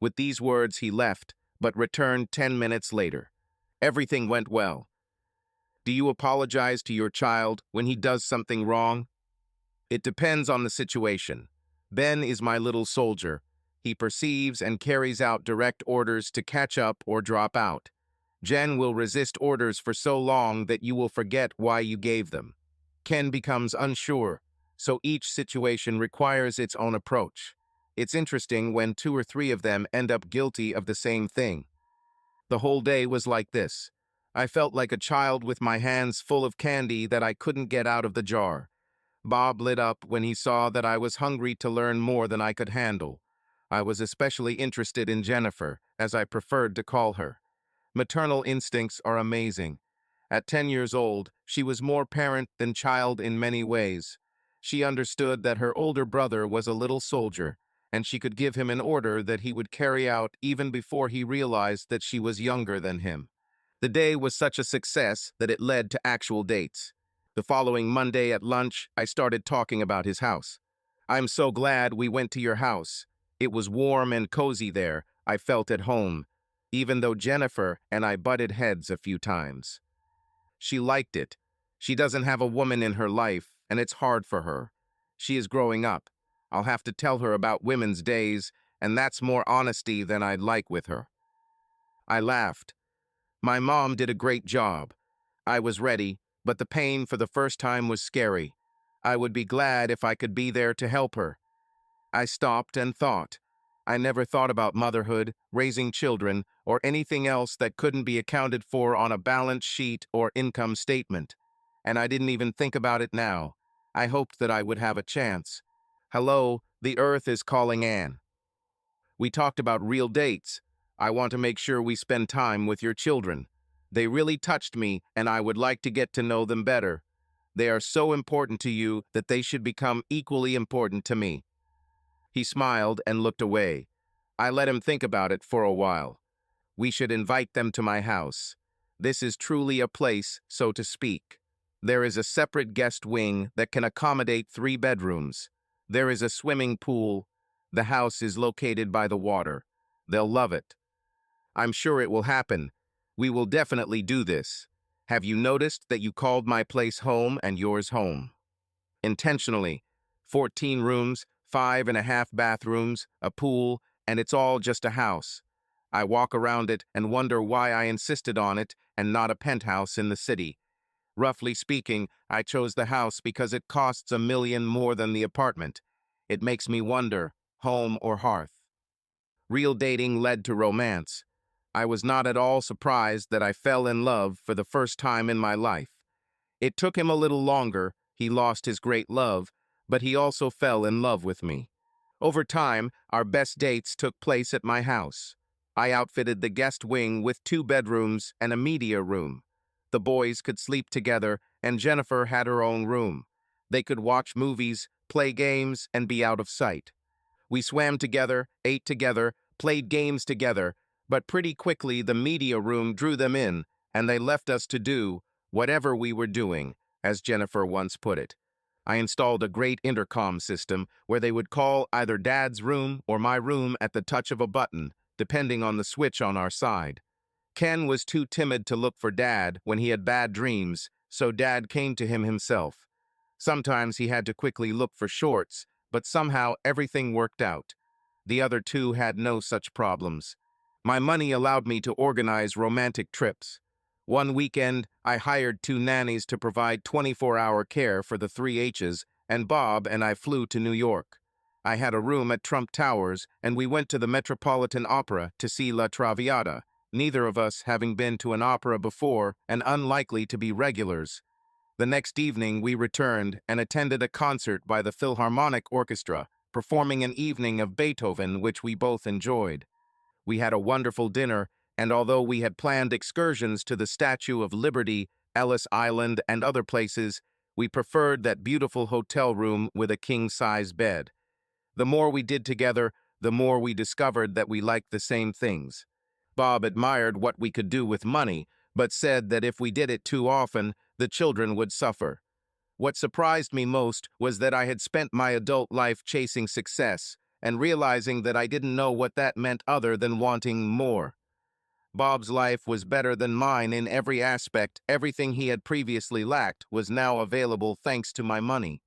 With these words, he left, but returned 10 minutes later. Everything went well. Do you apologize to your child when he does something wrong? It depends on the situation. Ben is my little soldier. He perceives and carries out direct orders to catch up or drop out. Jen will resist orders for so long that you will forget why you gave them. Ken becomes unsure, so each situation requires its own approach. It's interesting when 2 or 3 of them end up guilty of the same thing. The whole day was like this. I felt like a child with my hands full of candy that I couldn't get out of the jar. Bob lit up when he saw that I was hungry to learn more than I could handle. I was especially interested in Jennifer, as I preferred to call her. Maternal instincts are amazing. At 10 years old, she was more parent than child in many ways. She understood that her older brother was a little soldier, and she could give him an order that he would carry out even before he realized that she was younger than him. The day was such a success that it led to actual dates. The following Monday at lunch, I started talking about his house. I'm so glad we went to your house. It was warm and cozy there. I felt at home, even though Jennifer and I butted heads a few times. She liked it. She doesn't have a woman in her life, and it's hard for her. She is growing up. I'll have to tell her about women's days, and that's more honesty than I'd like with her. I laughed. My mom did a great job. I was ready, but the pain for the first time was scary. I would be glad if I could be there to help her. I stopped and thought. I never thought about motherhood, raising children, or anything else that couldn't be accounted for on a balance sheet or income statement. And I didn't even think about it now. I hoped that I would have a chance. Hello, the earth is calling Anne. We talked about real dates. I want to make sure we spend time with your children. They really touched me, and I would like to get to know them better. They are so important to you that they should become equally important to me. He smiled and looked away. I let him think about it for a while. We should invite them to my house. This is truly a place, so to speak. There is a separate guest wing that can accommodate 3 bedrooms. There is a swimming pool. The house is located by the water. They'll love it. I'm sure it will happen. We will definitely do this. Have you noticed that you called my place home and yours home? Intentionally. 14 rooms, 5.5 bathrooms, a pool, and it's all just a house. I walk around it and wonder why I insisted on it and not a penthouse in the city. Roughly speaking, I chose the house because it costs $1 million more than the apartment. It makes me wonder, home or hearth. Real dating led to romance. I was not at all surprised that I fell in love for the first time in my life. It took him a little longer. He lost his great love, but he also fell in love with me. Over time, our best dates took place at my house. I outfitted the guest wing with 2 bedrooms and a media room. The boys could sleep together, and Jennifer had her own room. They could watch movies, play games, and be out of sight. We swam together, ate together, played games together, but pretty quickly the media room drew them in, and they left us to do whatever we were doing, as Jennifer once put it. I installed a great intercom system where they would call either Dad's room or my room at the touch of a button, depending on the switch on our side. Ken was too timid to look for Dad when he had bad dreams, so Dad came to him himself. Sometimes he had to quickly look for shorts, but somehow everything worked out. The other 2 had no such problems. My money allowed me to organize romantic trips. One weekend, I hired 2 nannies to provide 24-hour care for the 3 H's, and Bob and I flew to New York. I had a room at Trump Towers, and we went to the Metropolitan Opera to see La Traviata, neither of us having been to an opera before and unlikely to be regulars. The next evening, we returned and attended a concert by the Philharmonic Orchestra, performing an evening of Beethoven, which we both enjoyed. We had a wonderful dinner, and although we had planned excursions to the Statue of Liberty, Ellis Island, and other places, we preferred that beautiful hotel room with a king-size bed. The more we did together, the more we discovered that we liked the same things. Bob admired what we could do with money, but said that if we did it too often, the children would suffer. What surprised me most was that I had spent my adult life chasing success and realizing that I didn't know what that meant other than wanting more. Bob's life was better than mine in every aspect. Everything he had previously lacked was now available thanks to my money.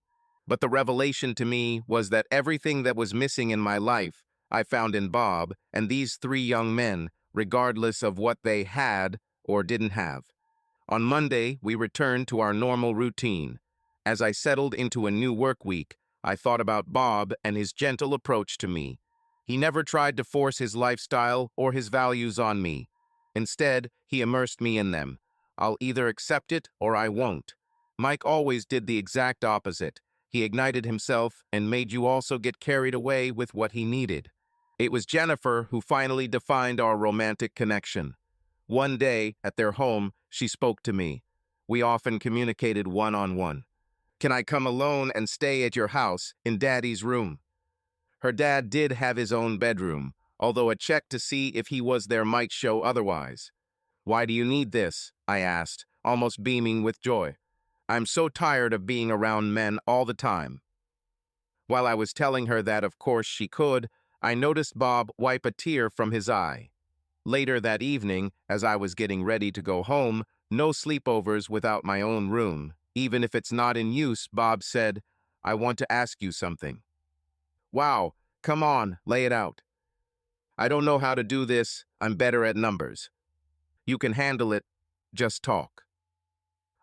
But the revelation to me was that everything that was missing in my life, I found in Bob and these 3 young men, regardless of what they had or didn't have. On Monday, we returned to our normal routine. As I settled into a new work week, I thought about Bob and his gentle approach to me. He never tried to force his lifestyle or his values on me. Instead, he immersed me in them. I'll either accept it or I won't. Mike always did the exact opposite. He ignited himself and made you also get carried away with what he needed. It was Jennifer who finally defined our romantic connection. One day, at their home, she spoke to me. We often communicated one-on-one. Can I come alone and stay at your house in Daddy's room? Her dad did have his own bedroom, although a check to see if he was there might show otherwise. Why do you need this? I asked, almost beaming with joy. I'm so tired of being around men all the time. While I was telling her that of course she could, I noticed Bob wipe a tear from his eye. Later that evening, as I was getting ready to go home, no sleepovers without my own room. Even if it's not in use, Bob said, I want to ask you something. Wow, come on, lay it out. I don't know how to do this, I'm better at numbers. You can handle it, just talk.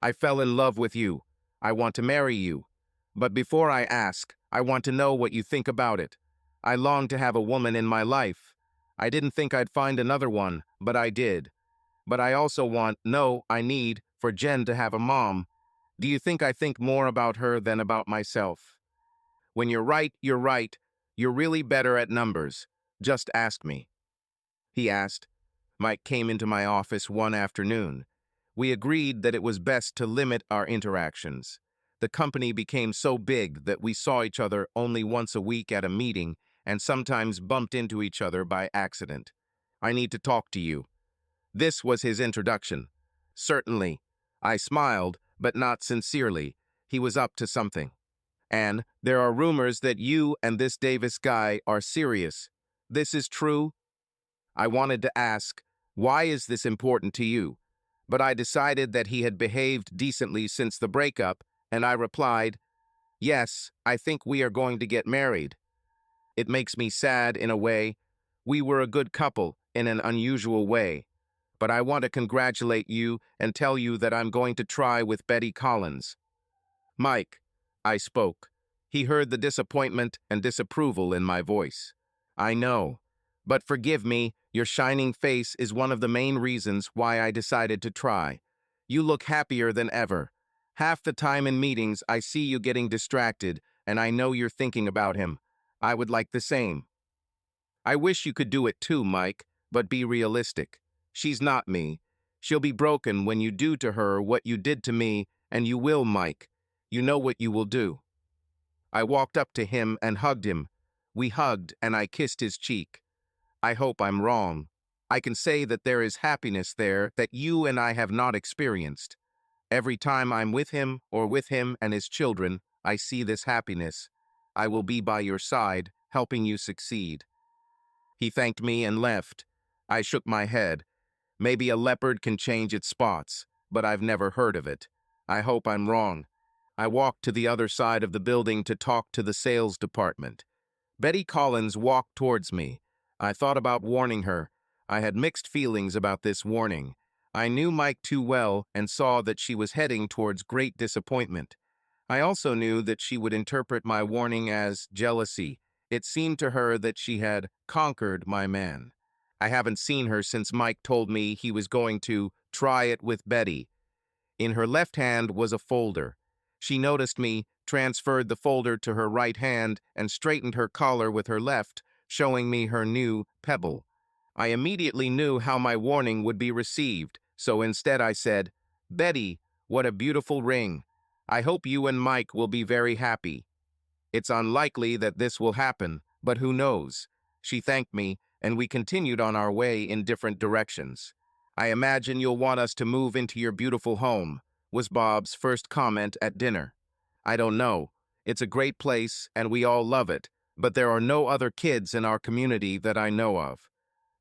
I fell in love with you. I want to marry you. But before I ask, I want to know what you think about it. I longed to have a woman in my life. I didn't think I'd find another one, but I did. But I also I need, for Jen to have a mom. Do you think I think more about her than about myself? When you're right, you're right. You're really better at numbers. Just ask me. He asked. Mike came into my office one afternoon. We agreed that it was best to limit our interactions. The company became so big that we saw each other only once a week at a meeting and sometimes bumped into each other by accident. I need to talk to you. This was his introduction. Certainly. I smiled, but not sincerely. He was up to something. And there are rumors that you and this Davis guy are serious. This is true? I wanted to ask, why is this important to you? But I decided that he had behaved decently since the breakup, and I replied, yes, I think we are going to get married. It makes me sad in a way. We were a good couple in an unusual way. But I want to congratulate you and tell you that I'm going to try with Betty Collins. Mike, I spoke. He heard the disappointment and disapproval in my voice. I know. But forgive me, your shining face is one of the main reasons why I decided to try. You look happier than ever. Half the time in meetings, I see you getting distracted, and I know you're thinking about him. I would like the same. I wish you could do it too, Mike, but be realistic. She's not me. She'll be broken when you do to her what you did to me, and you will, Mike. You know what you will do. I walked up to him and hugged him. We hugged, and I kissed his cheek. I hope I'm wrong. I can say that there is happiness there that you and I have not experienced. Every time I'm with him or with him and his children, I see this happiness. I will be by your side, helping you succeed. He thanked me and left. I shook my head. Maybe a leopard can change its spots, but I've never heard of it. I hope I'm wrong. I walked to the other side of the building to talk to the sales department. Betty Collins walked towards me. I thought about warning her. I had mixed feelings about this warning. I knew Mike too well and saw that she was heading towards great disappointment. I also knew that she would interpret my warning as jealousy. It seemed to her that she had conquered my man. I haven't seen her since Mike told me he was going to try it with Betty. In her left hand was a folder. She noticed me, transferred the folder to her right hand, and straightened her collar with her left, showing me her new pebble. I immediately knew how my warning would be received, so instead I said, Betty, what a beautiful ring. I hope you and Mike will be very happy. It's unlikely that this will happen, but who knows? She thanked me, and we continued on our way in different directions. I imagine you'll want us to move into your beautiful home, was Bob's first comment at dinner. I don't know. It's a great place, and we all love it, but there are no other kids in our community that I know of.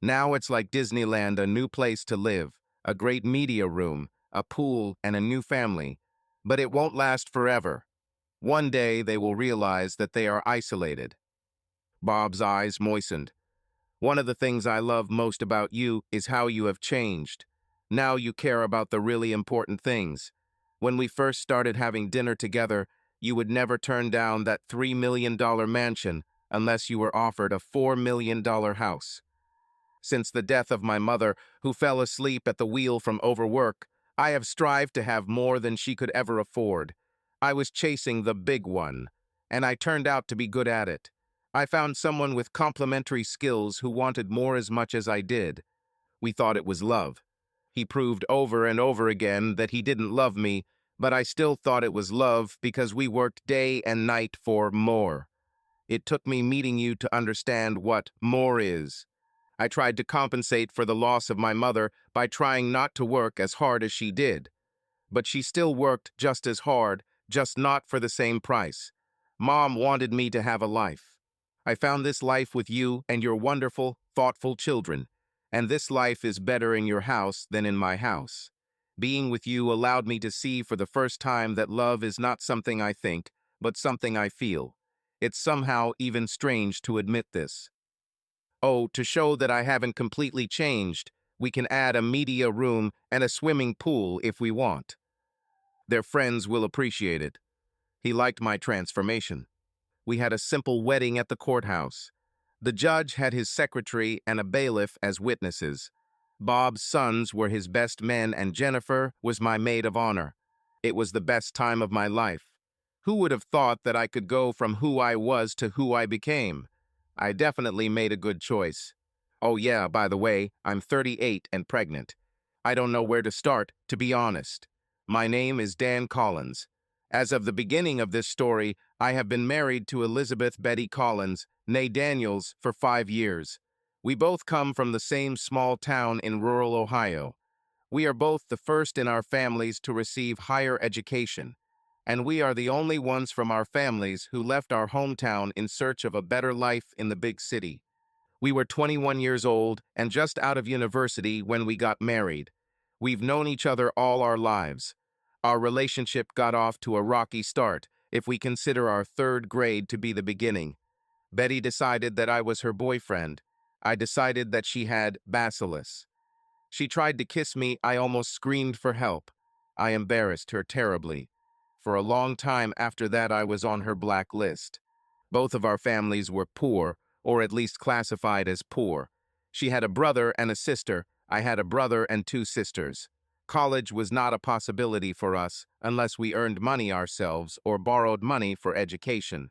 Now it's like Disneyland, a new place to live, a great media room, a pool, and a new family. But it won't last forever. One day they will realize that they are isolated. Bob's eyes moistened. One of the things I love most about you is how you have changed. Now you care about the really important things. When we first started having dinner together, you would never turn down that $3 million mansion unless you were offered a $4 million house. Since the death of my mother, who fell asleep at the wheel from overwork, I have strived to have more than she could ever afford. I was chasing the big one, and I turned out to be good at it. I found someone with complementary skills who wanted more as much as I did. We thought it was love. He proved over and over again that he didn't love me, but I still thought it was love because we worked day and night for more. It took me meeting you to understand what more is. I tried to compensate for the loss of my mother by trying not to work as hard as she did. But she still worked just as hard, just not for the same price. Mom wanted me to have a life. I found this life with you and your wonderful, thoughtful children, and this life is better in your house than in my house. Being with you allowed me to see for the first time that love is not something I think, but something I feel. It's somehow even strange to admit this. Oh, to show that I haven't completely changed, we can add a media room and a swimming pool if we want. Their friends will appreciate it. He liked my transformation. We had a simple wedding at the courthouse. The judge had his secretary and a bailiff as witnesses. Bob's sons were his best men and Jennifer was my maid of honor. It was the best time of my life. Who would have thought that I could go from who I was to who I became? I definitely made a good choice. Oh yeah, by the way, I'm 38 and pregnant. I don't know where to start, to be honest. My name is Dan Collins. As of the beginning of this story, I have been married to Elizabeth Betty Collins, née Daniels, for 5 years. We both come from the same small town in rural Ohio. We are both the first in our families to receive higher education, and we are the only ones from our families who left our hometown in search of a better life in the big city. We were 21 years old and just out of university when we got married. We've known each other all our lives. Our relationship got off to a rocky start, if we consider our 3rd grade to be the beginning. Betty decided that I was her boyfriend. I decided that she had bacillus. She tried to kiss me. I almost screamed for help. I embarrassed her terribly. For a long time after that, I was on her black list. Both of our families were poor, or at least classified as poor. She had a brother and a sister. I had a brother and 2 sisters. College was not a possibility for us unless we earned money ourselves or borrowed money for education.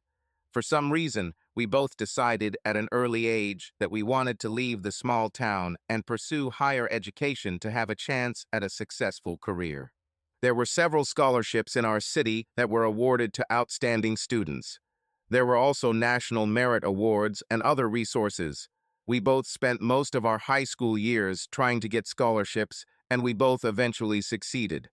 For some reason, we both decided at an early age that we wanted to leave the small town and pursue higher education to have a chance at a successful career. There were several scholarships in our city that were awarded to outstanding students. There were also national merit awards and other resources. We both spent most of our high school years trying to get scholarships, and we both eventually succeeded.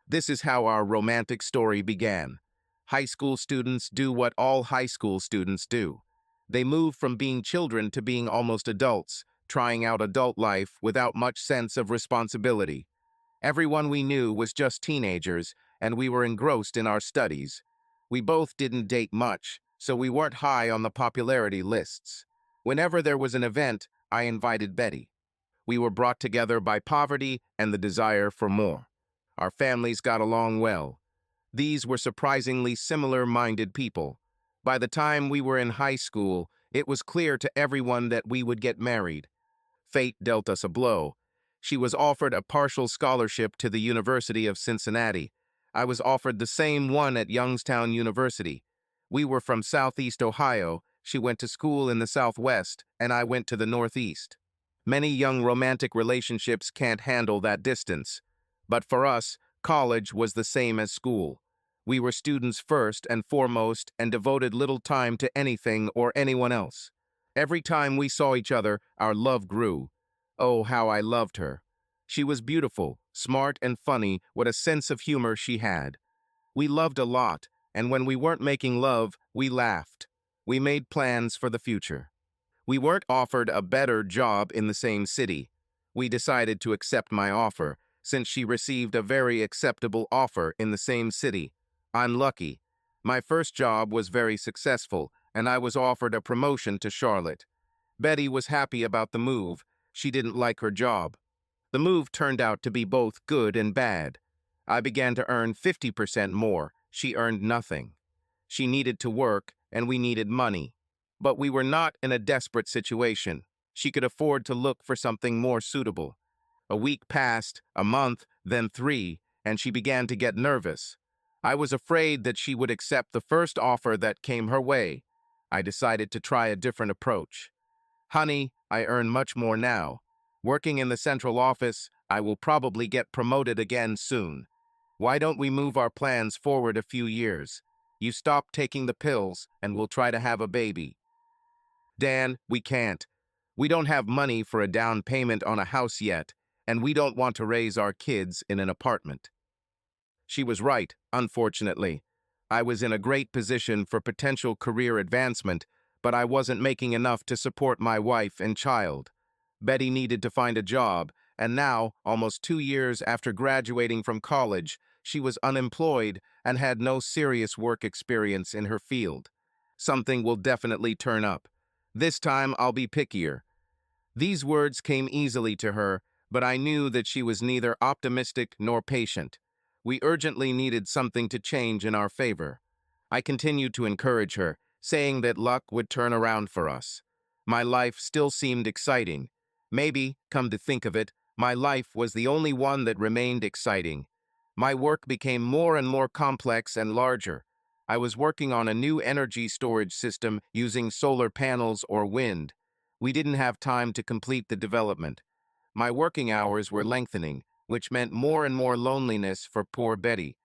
This is how our romantic story began. High school students do what all high school students do. They move from being children to being almost adults, trying out adult life without much sense of responsibility. Everyone we knew was just teenagers, and we were engrossed in our studies. We both didn't date much, so we weren't high on the popularity lists. Whenever there was an event, I invited Betty. We were brought together by poverty and the desire for more. Our families got along well. These were surprisingly similar-minded people. By the time we were in high school, it was clear to everyone that we would get married. Fate dealt us a blow. She was offered a partial scholarship to the University of Cincinnati. I was offered the same one at Youngstown University. We were from Southeast Ohio. She went to school in the Southwest, and I went to the Northeast. Many young romantic relationships can't handle that distance. But for us, college was the same as school. We were students first and foremost and devoted little time to anything or anyone else. Every time we saw each other, our love grew. Oh, how I loved her. She was beautiful, smart, and funny. What a sense of humor she had. We loved a lot, and when we weren't making love, we laughed. We made plans for the future. We weren't offered a better job in the same city. We decided to accept my offer, since she received a very acceptable offer in the same city. I'm lucky. My first job was very successful, and I was offered a promotion to Charlotte. Betty was happy about the move. She didn't like her job. The move turned out to be both good and bad. I began to earn 50% more. She earned nothing. She needed to work, and we needed money. But we were not in a desperate situation. She could afford to look for something more suitable. A week passed, a month, then 3, and she began to get nervous. I was afraid that she would accept the first offer that came her way. I decided to try a different approach. Honey, I earn much more now. Working in the central office, I will probably get promoted again soon. Why don't we move our plans forward a few years? You stop taking the pills, and we'll try to have a baby. Dan, we can't. We don't have money for a down payment on a house yet, and we don't want to raise our kids in an apartment. She was right, unfortunately. I was in a great position for potential career advancement, but I wasn't making enough to support my wife and child. Betty needed to find a job, and now, almost 2 years after graduating from college, she was unemployed and had no serious work experience in her field. Something will definitely turn up. This time I'll be pickier. These words came easily to her, but I knew that she was neither optimistic nor patient. We urgently needed something to change in our favor. I continued to encourage her, saying that luck would turn around for us. My life still seemed exciting. Maybe, come to think of it, my life was the only one that remained exciting. My work became more and more complex and larger. I was working on a new energy storage system using solar panels or wind. We didn't have time to complete the development. My working hours were lengthening, which meant more and more loneliness for poor Betty.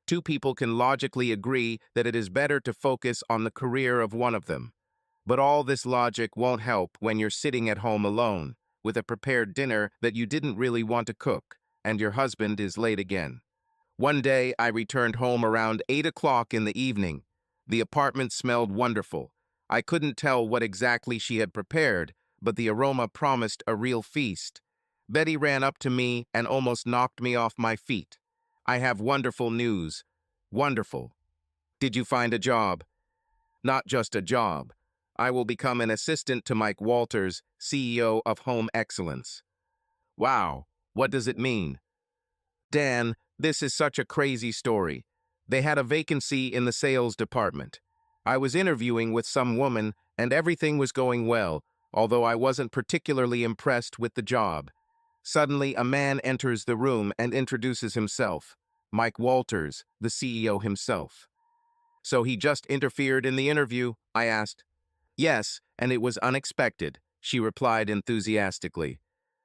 Two people can logically agree that it is better to focus on the career of one of them. But all this logic won't help when you're sitting at home alone, with a prepared dinner that you didn't really want to cook, and your husband is late again. One day, I returned home around 8 o'clock in the evening. The apartment smelled wonderful. I couldn't tell what exactly she had prepared, but the aroma promised a real feast. Betty ran up to me and almost knocked me off my feet. I have wonderful news. Wonderful. Did you find a job? Not just a job. I will become an assistant to Mike Walters, CEO of Home Excellence. Wow, what does it mean? Dan, this is such a crazy story. They had a vacancy in the sales department. I was interviewing with some woman, and everything was going well, although I wasn't particularly impressed with the job. Suddenly, a man enters the room and introduces himself. Mike Walters, the CEO himself. So he just interfered in the interview? I asked. Yes, and it was unexpected, she replied enthusiastically.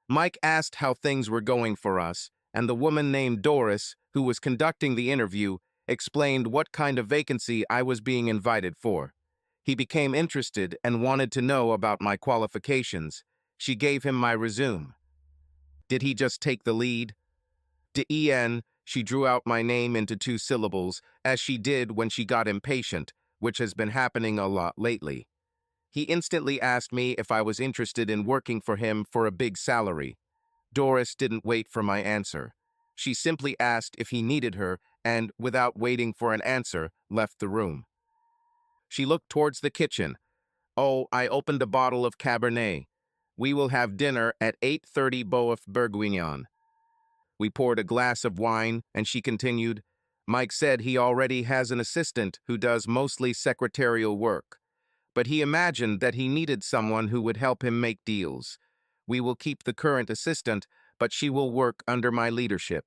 Mike asked how things were going for us, and the woman named Doris, who was conducting the interview, explained what kind of vacancy I was being invited for. He became interested and wanted to know about my qualifications. She gave him my resume. Did he just take the lead? D-E-N, she drew out my name into 2 syllables, as she did when she got impatient, which has been happening a lot lately. He instantly asked me if I was interested in working for him for a big salary. Doris didn't wait for my answer. She simply asked if he needed her and, without waiting for an answer, left the room. She looked towards the kitchen. Oh, I opened a bottle of Cabernet. We will have dinner at 8:30 Boeuf Bourguignon. We poured a glass of wine, and she continued, Mike said he already has an assistant who does mostly secretarial work, but he imagined that he needed someone who would help him make deals. We will keep the current assistant, but she will work under my leadership.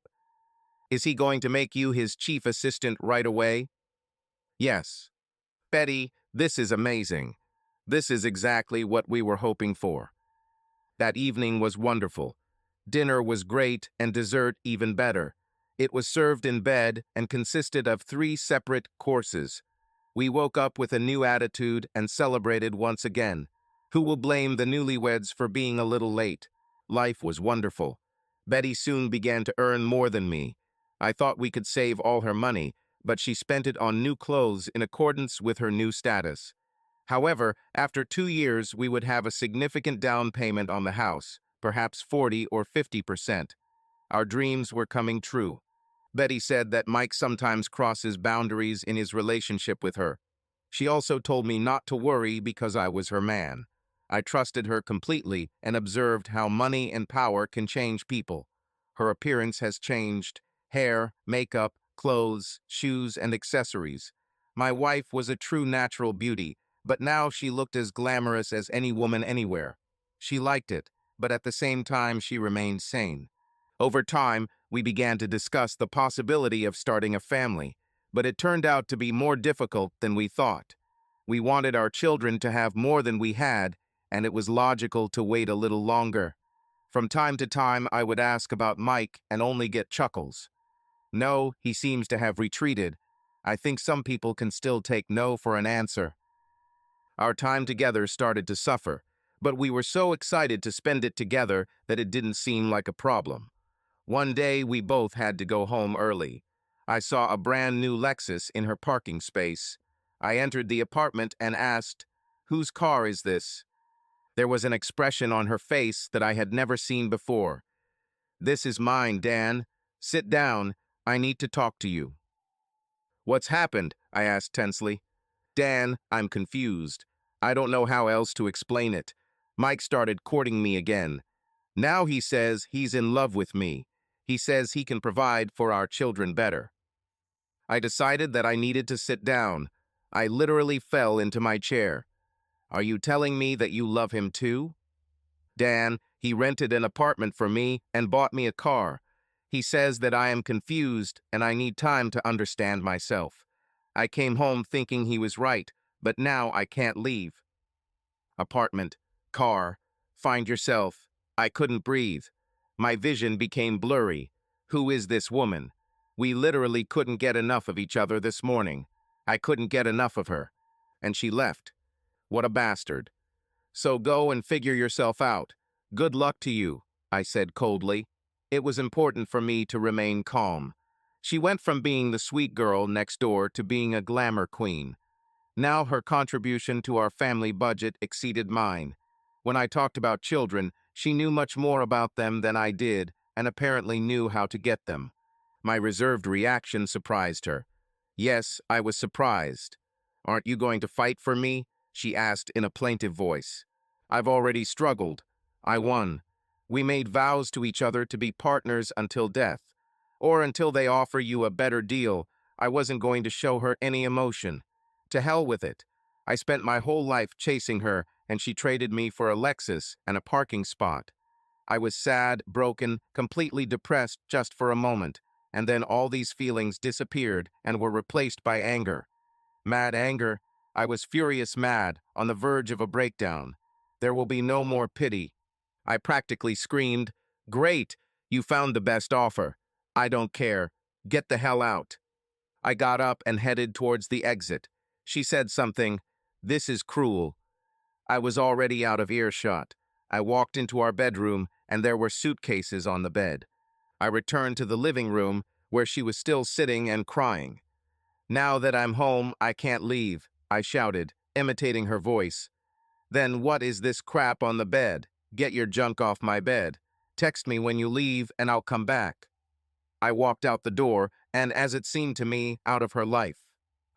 Is he going to make you his chief assistant right away? Yes. Betty, this is amazing. This is exactly what we were hoping for. That evening was wonderful. Dinner was great and dessert even better. It was served in bed and consisted of 3 separate courses. We woke up with a new attitude and celebrated once again. Who will blame the newlyweds for being a little late? Life was wonderful. Betty soon began to earn more than me. I thought we could save all her money, but she spent it on new clothes in accordance with her new status. However, after 2 years, we would have a significant down payment on the house, perhaps 40 or 50%. Our dreams were coming true. Betty said that Mike sometimes crosses boundaries in his relationship with her. She also told me not to worry because I was her man. I trusted her completely and observed how money and power can change people. Her appearance has changed: hair, makeup, clothes, shoes, and accessories. My wife was a true natural beauty, but now she looked as glamorous as any woman anywhere. She liked it, but at the same time she remained sane. Over time, we began to discuss the possibility of starting a family, but it turned out to be more difficult than we thought. We wanted our children to have more than we had, and it was logical to wait a little longer. From time to time, I would ask about Mike and only get chuckles. No, he seems to have retreated. I think some people can still take no for an answer. Our time together started to suffer, but we were so excited to spend it together that it didn't seem like a problem. One day, we both had to go home early. I saw a brand new Lexus in her parking space. I entered the apartment and asked, "Whose car is this?" There was an expression on her face that I had never seen before. "This is mine, Dan. Sit down. I need to talk to you." "What's happened?" I asked tensely. "Dan, I'm confused. I don't know how else to explain it. Mike started courting me again. Now he says he's in love with me. He says he can provide for our children better." I decided that I needed to sit down. I literally fell into my chair. Are you telling me that you love him too? Dan, he rented an apartment for me and bought me a car. He says that I am confused and I need time to understand myself. I came home thinking he was right, but now I can't leave. Apartment, car, find yourself. I couldn't breathe. My vision became blurry. Who is this woman? We literally couldn't get enough of each other this morning. I couldn't get enough of her. And she left. What a bastard. So go and figure yourself out. Good luck to you, I said coldly. It was important for me to remain calm. She went from being the sweet girl next door to being a glamour queen. Now her contribution to our family budget exceeded mine. When I talked about children, she knew much more about them than I did and apparently knew how to get them. My reserved reaction surprised her. Yes, I was surprised. Aren't you going to fight for me? She asked in a plaintive voice. I've already struggled. I won. We made vows to each other to be partners until death. Or until they offer you a better deal. I wasn't going to show her any emotion. To hell with it. I spent my whole life chasing her, and she traded me for a Lexus and a parking spot. I was sad, broken, completely depressed just for a moment, and then all these feelings disappeared and were replaced by anger. Mad anger. I was furious mad, on the verge of a breakdown. There will be no more pity. I practically screamed, "Great! You found the best offer. I don't care. Get the hell out." I got up and headed towards the exit. She said something, "This is cruel." I was already out of earshot. I walked into our bedroom, and there were suitcases on the bed. I returned to the living room, where she was still sitting and crying. "Now that I'm home, I can't leave," I shouted, imitating her voice. "Then what is this crap on the bed? Get your junk off my bed. Text me when you leave, and I'll come back." I walked out the door, and as it seemed to me, out of her life.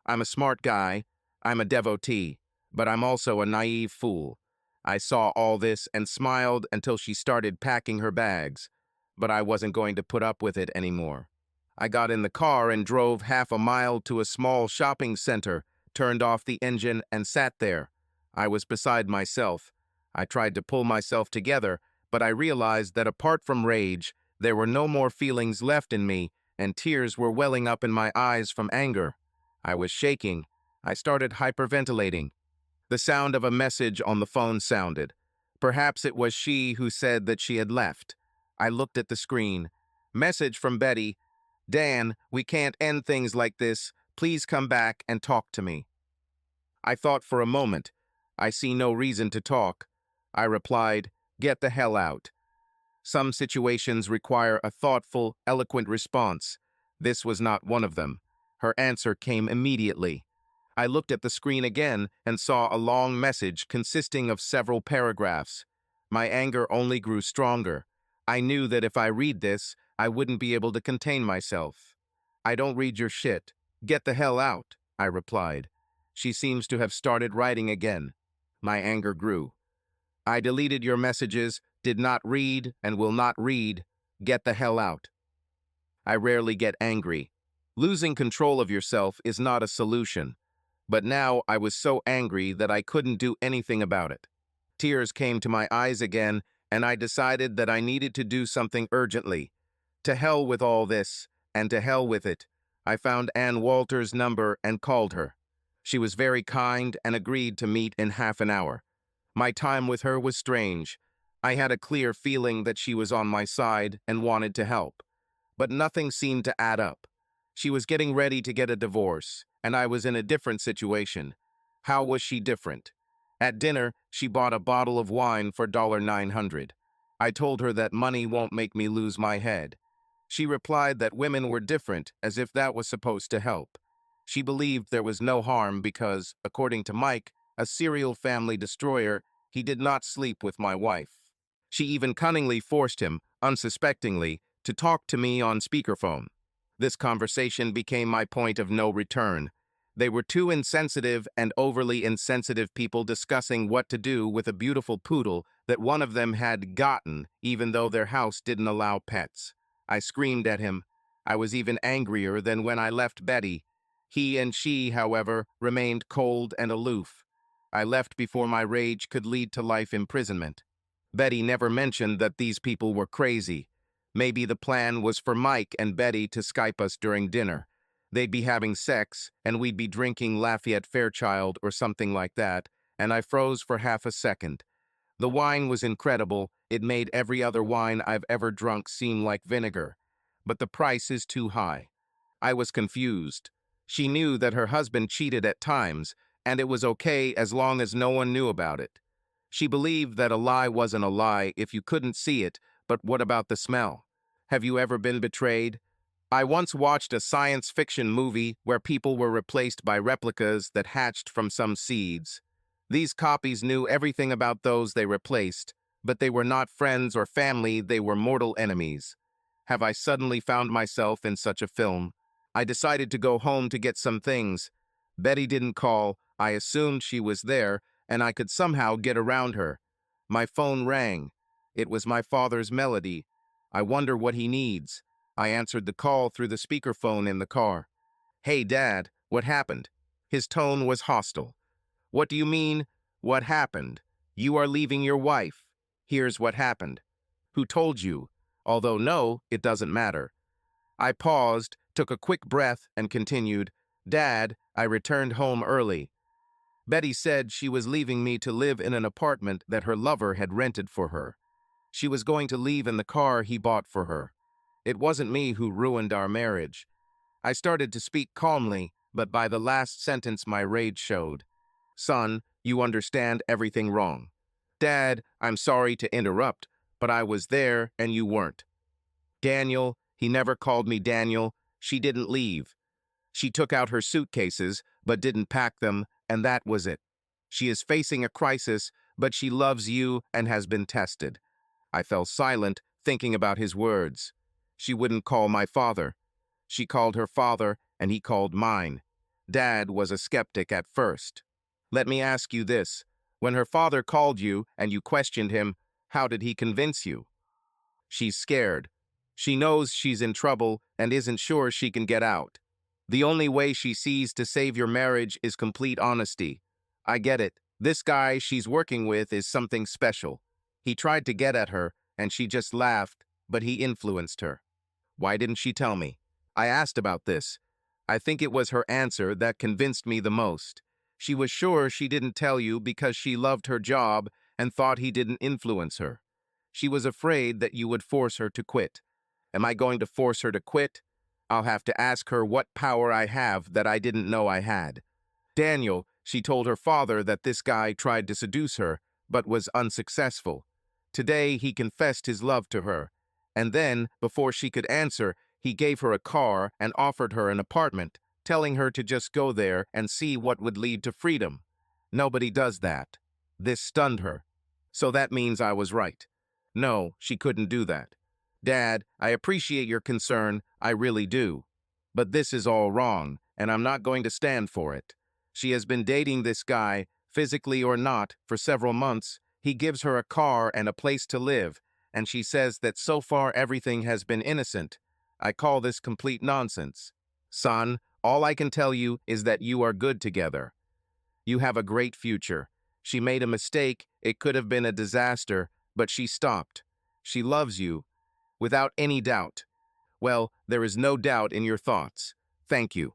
I'm a smart guy, I'm a devotee, but I'm also a naive fool. I saw all this and smiled until she started packing her bags, but I wasn't going to put up with it anymore. I got in the car and drove half a mile to a small shopping center, turned off the engine and sat there. I was beside myself. I tried to pull myself together, but I realized that apart from rage, there were no more feelings left in me, and tears were welling up in my eyes from anger. I was shaking. I started hyperventilating. The sound of a message on the phone sounded. Perhaps it was she who said that she had left. I looked at the screen. Message from Betty. "Dan, we can't end things like this. Please come back and talk to me." I thought for a moment. I see no reason to talk. I replied, "Get the hell out." Some situations require a thoughtful, eloquent response. This was not one of them. Her answer came immediately. I looked at the screen again and saw a long message consisting of several paragraphs. My anger only grew stronger. I knew that if I read this, I wouldn't be able to contain myself. "I don't read your shit. Get the hell out," I replied. She seems to have started writing again. My anger grew. "I deleted your messages, did not read, and will not read. Get the hell out." I rarely get angry. Losing control of yourself is not a solution. But now I was so angry that I couldn't do anything about it. Tears came to my eyes again, and I decided that I needed to do something urgently. To hell with all this, and to hell with it. I found Ann Walter's number and called her. She was very kind and agreed to meet in half an hour. My time with her was strange. I had a clear feeling that she was on my side and wanted to help. But nothing seemed to add up. She was getting ready to get a divorce, and I was in a different situation. How was she different? At dinner, she bought a bottle of wine for $900. I told her that money won't make me lose my head. She replied that women were different, as if that was supposed to help. She believed there was no harm because, according to Mike, a serial family destroyer, he did not sleep with my wife. She even cunningly forced him, unsuspectingly, to talk to me on speakerphone. This conversation became my point of no return. They were two insensitive and overly insensitive people discussing what to do with a beautiful poodle that one of them had gotten, even though their house didn't allow pets. I screamed at him. I was even angrier than when I left Betty. He and she, however, remained cold and aloof. I left before my rage could lead to life imprisonment. Betty never mentioned that these people were crazy. Maybe the plan was for Mike and Betty to Skype us during dinner. They'd be having sex, and we'd be drinking Lafayette Fairchild or something like that, and I froze for half a second. The wine was incredible. It made every other wine I've ever drunk seem like vinegar. But the price is too high. I was confused. She knew that her husband cheated at times, and it was okay as long as no one knew about it. She believed that a lie wasn't a lie if you couldn't see it, but what about the smell? Have you ever been betrayed? I once watched a science fiction movie where people were replaced by replicas that hatched from some seeds. These copies knew everything about those they replaced, but they were not friends or family, they were mortal enemies. Have I suddenly found myself in such a film? I decided to go home to get some things. Betty didn't call. I assumed she was there, and I could somehow get around her. My phone rang. It was my father's Melody. I wonder what he needs. I answered the call through the speakerphone in the car. "Hey, Dad, what happened?" His tone was hostile. "What do you mean, what happened? You are leaving your wife. Here's what happened." "Who told you?" "Although no, it doesn't matter." I paused, took a quick breath, and continued, "Dad, I returned home early. Betty said she was leaving me to live in an apartment that her lover had rented for her. She was going to leave in the car he bought for her. It wasn't me who ruined our marriage." I started to speak calmly, but by the last sentence my rage showed. "Son, you understand everything wrong." "Dad, I'm sorry to interrupt, but I was there and you weren't." "Daniel, he never called me Daniel. She didn't leave. She took out her suitcases, but didn't pack them, and that was it. She is facing a crisis, but she loves you and has been tested." I fell silent, thinking about his words. She wouldn't call my father. She called her father, and he called mine. Dad was a skeptic at first. Let me ask you this. When her father called you and you questioned him, how did he convince you? She's scared. She knows she's in trouble and isn't sure she can get out. The only way she sees to save your marriage is complete honesty. I get it. This guy she's working with is something special. He tried to get at her, and she just laughed, but he influenced her. Why didn't she tell me? I asked about this. I think it was her answer that convinced me the most. She was sure she didn't tell you because she loved her job and thought he didn't influence her. She was afraid that you would force her to quit. Am I going to force her to quit? I'll have to ask her what power I have that I didn't know I had. Daniel, she told her father that this guy tried to seduce her, but was unsuccessful. Today he confessed his love to her. And then, before she could answer, he gave her a car and offered her an apartment, telling her to just go there and see what would lead to freedom. Nobody does that. This stunned her. So that means I was right. No, she couldn't do that. Dad, I appreciate your concern, I really do. But this is all wrong, and I'm not going to stand for it. She has been dating this guy, physically or not, for several months. He gives her a car and a place to live, and she says that so far everything has been innocent. I call this complete nonsense. Son, all I can tell you is that you are good together. You have a great future. She made a mistake, it could have been a disaster, but she stopped. She loves you, without any doubt. Well, there is no doubt in your thoughts. Thank you.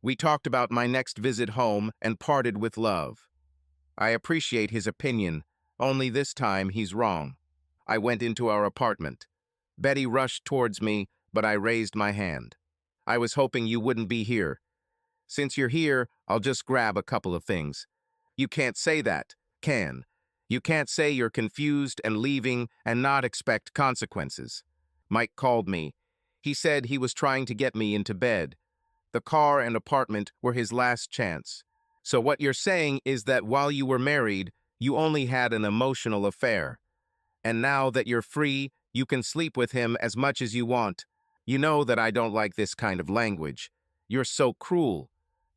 We talked about my next visit home and parted with love. I appreciate his opinion, only this time he's wrong. I went into our apartment. Betty rushed towards me, but I raised my hand. I was hoping you wouldn't be here. Since you're here, I'll just grab a couple of things. You can't say that, can. You can't say you're confused and leaving and not expect consequences. Mike called me. He said he was trying to get me into bed. The car and apartment were his last chance. So what you're saying is that while you were married, you only had an emotional affair. And now that you're free, you can sleep with him as much as you want. You know that I don't like this kind of language. You're so cruel.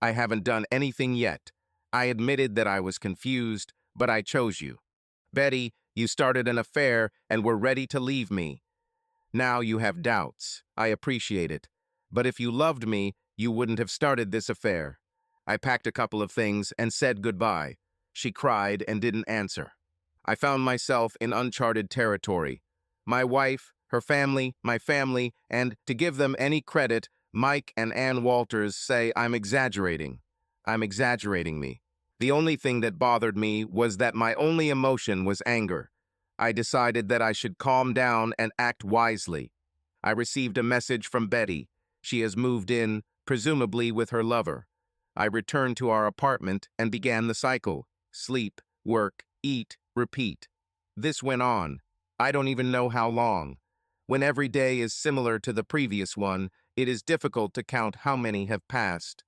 I haven't done anything yet. I admitted that I was confused, but I chose you. Betty, you started an affair and were ready to leave me. Now you have doubts. I appreciate it. But if you loved me, you wouldn't have started this affair. I packed a couple of things and said goodbye. She cried and didn't answer. I found myself in uncharted territory. My wife, her family, my family, and, to give them any credit, Mike and Ann Walters say I'm exaggerating. I'm exaggerating me. The only thing that bothered me was that my only emotion was anger. I decided that I should calm down and act wisely. I received a message from Betty. She has moved in, presumably with her lover. I returned to our apartment and began the cycle. Sleep, work, eat, repeat. This went on. I don't even know how long. When every day is similar to the previous one, it is difficult to count how many have passed.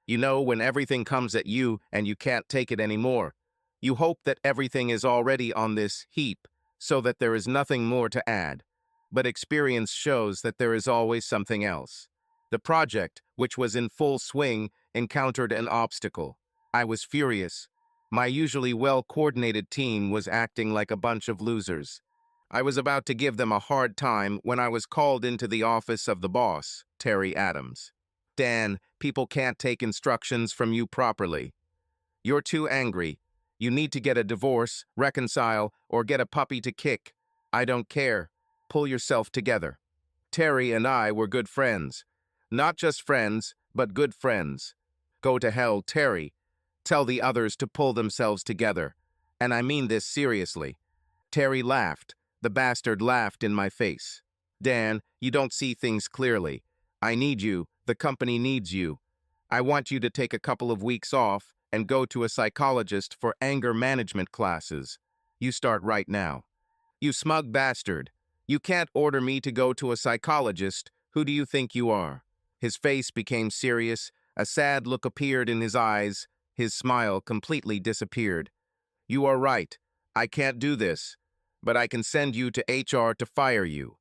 You know, when everything comes at you and you can't take it anymore. You hope that everything is already on this heap, so that there is nothing more to add. But experience shows that there is always something else. The project, which was in full swing, encountered an obstacle. I was furious. My usually well-coordinated team was acting like a bunch of losers. I was about to give them a hard time when I was called into the office of the boss, Terry Adams. Dan, people can't take instructions from you properly. You're too angry. You need to get a divorce, reconcile, or get a puppy to kick. I don't care. Pull yourself together. Terry and I were good friends. Not just friends, but good friends. Go to hell, Terry. Tell the others to pull themselves together. And I mean this seriously. Terry laughed. The bastard laughed in my face. Dan, you don't see things clearly. I need you. The company needs you. I want you to take a couple of weeks off and go to a psychologist for anger management classes. You start right now. You smug bastard. You can't order me to go to a psychologist. Who do you think you are? His face became serious. A sad look appeared in his eyes. His smile completely disappeared. You are right. I can't do this. But I can send you to HR to fire you.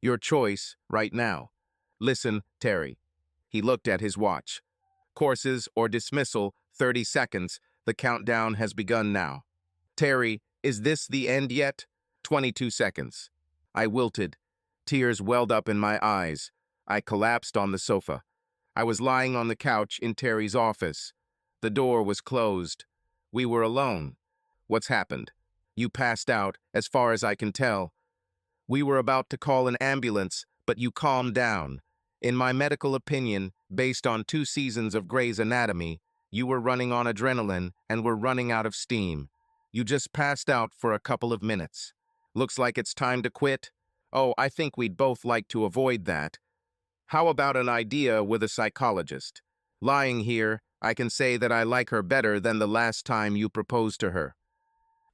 Your choice right now. Listen, Terry. He looked at his watch. Courses or dismissal, 30 seconds. The countdown has begun now. Terry, is this the end yet? 22 seconds. I wilted. Tears welled up in my eyes. I collapsed on the sofa. I was lying on the couch in Terry's office. The door was closed. We were alone. What's happened? You passed out, as far as I can tell. We were about to call an ambulance, but you calmed down. In my medical opinion, based on 2 seasons of Grey's Anatomy, you were running on adrenaline and were running out of steam. You just passed out for a couple of minutes. Looks like it's time to quit. Oh, I think we'd both like to avoid that. How about an idea with a psychologist? Lying here, I can say that I like her better than the last time you proposed to her.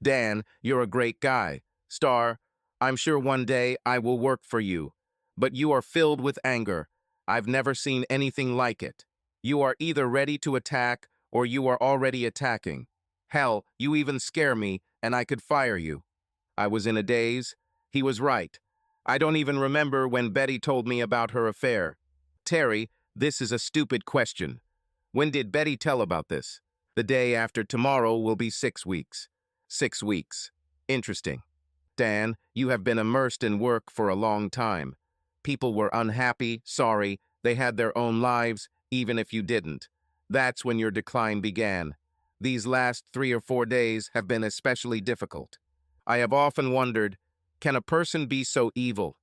Dan, you're a great guy. Star, I'm sure one day I will work for you. But you are filled with anger. I've never seen anything like it. You are either ready to attack or you are already attacking. Hell, you even scare me and I could fire you. I was in a daze. He was right. I don't even remember when Betty told me about her affair. Terry, this is a stupid question. When did Betty tell about this? The day after tomorrow will be 6 weeks. 6 weeks. Interesting. Dan, you have been immersed in work for a long time. People were unhappy, sorry, they had their own lives, even if you didn't. That's when your decline began. These last 3 or 4 days have been especially difficult. I have often wondered, can a person be so evil?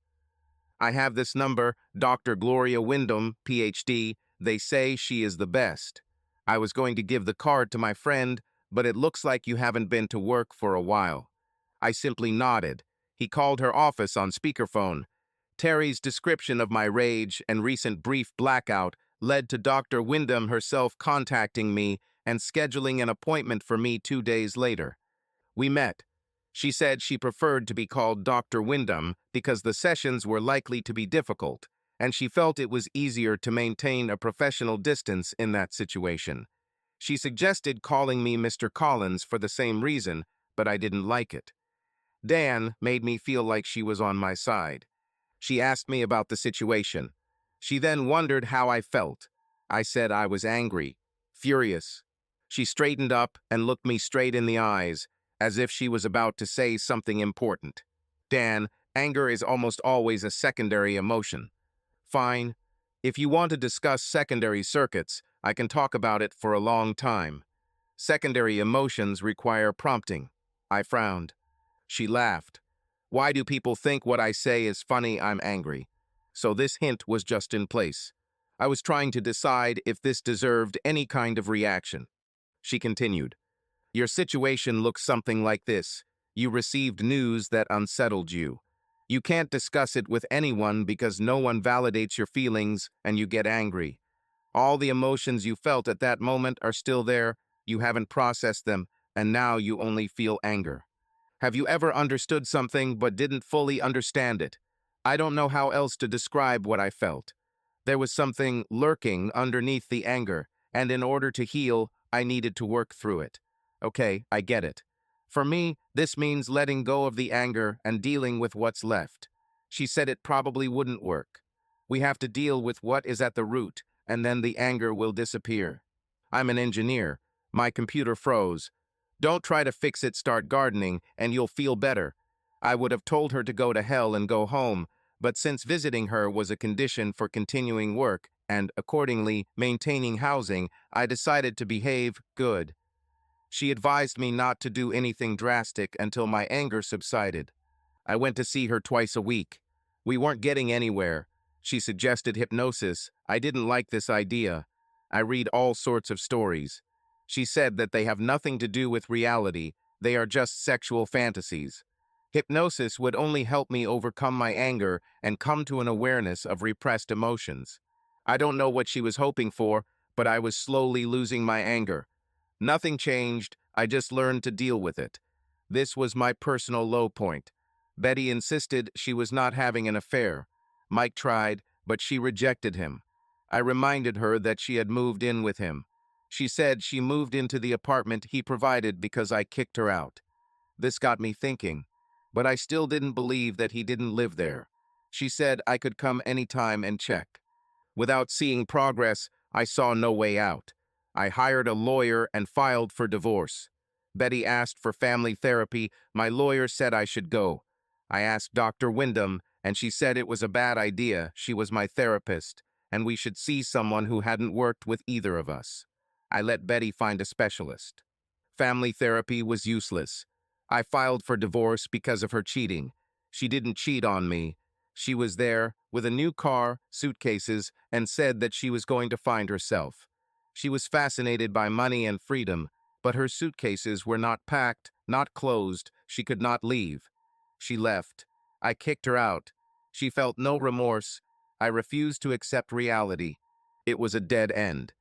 I have this number, Dr. Gloria Wyndham, PhD. They say she is the best. I was going to give the card to my friend, but it looks like you haven't been to work for a while. I simply nodded. He called her office on speakerphone. Terry's description of my rage and recent brief blackout led to Dr. Wyndham herself contacting me and scheduling an appointment for me 2 days later. We met. She said she preferred to be called Dr. Wyndham because the sessions were likely to be difficult, and she felt it was easier to maintain a professional distance in that situation. She suggested calling me Mr. Collins for the same reason, but I didn't like it. Dan made me feel like she was on my side. She asked me about the situation. She then wondered how I felt. I said I was angry, furious. She straightened up and looked me straight in the eyes, as if she was about to say something important. Dan, anger is almost always a secondary emotion. Fine. If you want to discuss secondary circuits, I can talk about it for a long time. Secondary emotions require prompting. I frowned. She laughed. Why do people think what I say is funny? I'm angry. So this hint was just in place. I was trying to decide if this deserved any kind of reaction. She continued. Your situation looks something like this. You received news that unsettled you. You can't discuss it with anyone because no one validates your feelings and you get angry. All the emotions you felt at that moment are still there, you haven't processed them, and now you only feel anger. Have you ever understood something but didn't fully understand it? I don't know how else to describe what I felt. There was something lurking underneath the anger, and in order to heal, I needed to work through it. Okay, I get it. For me, this means letting go of the anger and dealing with what's left. She said it probably wouldn't work. We have to deal with what is at the root, and then the anger will disappear. I'm an engineer. My computer froze. Don't try to fix it, start gardening, and you'll feel better. I would have told her to go to hell and go home, but since visiting her was a condition for continuing work and, accordingly, maintaining housing, I decided to behave good. She advised me not to do anything drastic until my anger subsided. I went to see her twice a week. We weren't getting anywhere. She suggested hypnosis. I didn't like this idea. I read all sorts of stories. She said that they have nothing to do with reality. They are just sexual fantasies. Hypnosis would only help me overcome my anger and come to an awareness of repressed emotions. I don't know what she was hoping for, but I was slowly losing my anger. Nothing changed, I just learned to deal with it. This was my personal low point. Betty insisted she was not having an affair. Mike tried, but she rejected him. I reminded her that she had moved in with him. She said she moved into the apartment he provided because I kicked her out. This got me thinking, but I still didn't believe that he didn't live there. She said I could come anytime and check. Without seeing progress, I saw no way out. I hired a lawyer and filed for divorce. Betty asked for family therapy. My lawyer said I should go. I asked Dr. Wyndham, and she said it was a bad idea. She was my therapist, and we should see someone who hadn't worked with either of us. I let Betty find a specialist. Family therapy was useless. I filed for divorce because of her cheating. She didn't cheat on me. She was there with a new car, suitcases, and said that she was going to find herself. She was fascinated by money and freedom, but her suitcases were not packed, not closed. She could not leave. She left. I kicked her out. She felt no remorse. I refused to accept reality. It was a dead end.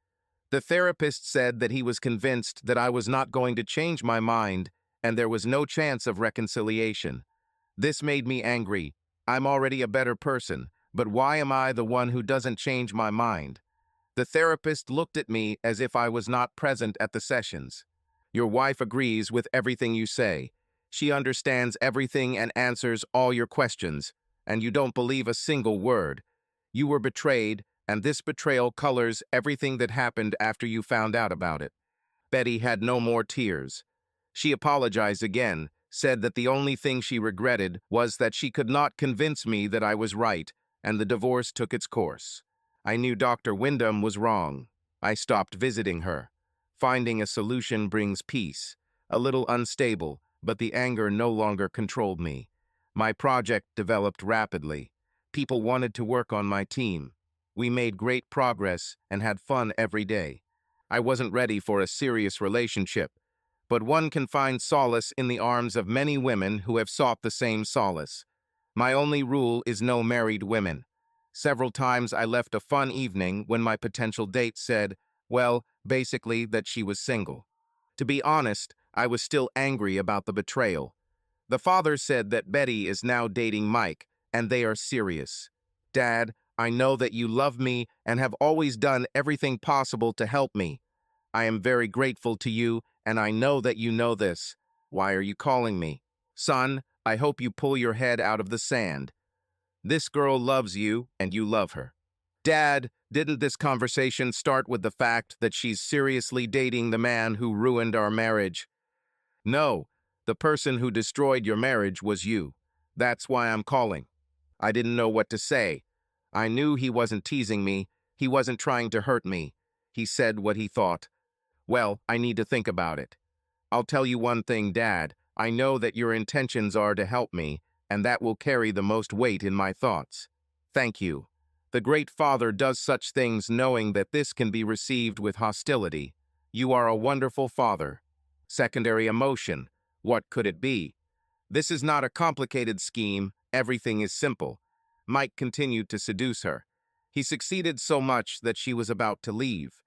The therapist said that he was convinced that I was not going to change my mind, and there was no chance of reconciliation. This made me angry. I'm already a better person, but why am I the one who doesn't change my mind? The therapist looked at me as if I was not present at the sessions. Your wife agrees with everything you say. She understands everything and answers all your questions, and you don't believe a single word. You were betrayed, and this betrayal colors everything that happened after you found out about it. Betty had no more tears. She apologized again, said that the only thing she regretted was that she could not convince me that I was right, and the divorce took its course. I knew Dr. Wyndham was wrong. I stopped visiting her. Finding a solution brings peace. A little unstable, but the anger no longer controlled me. My project developed rapidly. People wanted to work on my team. We made great progress and had fun every day. I wasn't ready for a serious relationship, but one can find solace in the arms of many women who have sought the same solace. My only rule is no married women. Several times I left a fun evening when my potential date said, well, basically that she was single. To be honest, I was still angry about the betrayal. The father said that Betty is now dating Mike, and they are serious. Dad, I know that you love me and have always done everything possible to help me. I am very grateful to you, and I know that you know this. Why are you calling me? Son, I hope you pull your head out of the sand. This girl loves you, and you love her. Dad, didn't this conversation start with the fact that she's seriously dating the man who ruined our marriage? No, the person who destroyed your marriage was you. That's why I'm calling. I didn't know what to say. I knew he wasn't teasing me. He wasn't trying to hurt me. He said what he thought. Well, I need to think about it. I'll tell you one thing, Dad. I know that your intentions are to help me, and that will carry the most weight in my thoughts. Thank you. The Great Father does such things knowing that this can be received with hostility. You are a wonderful father. Secondary emotion. What could it be? This is not a complicated scheme. Everything is simple. Mike continued to seduce her. He succeeded so much that she was about to leave.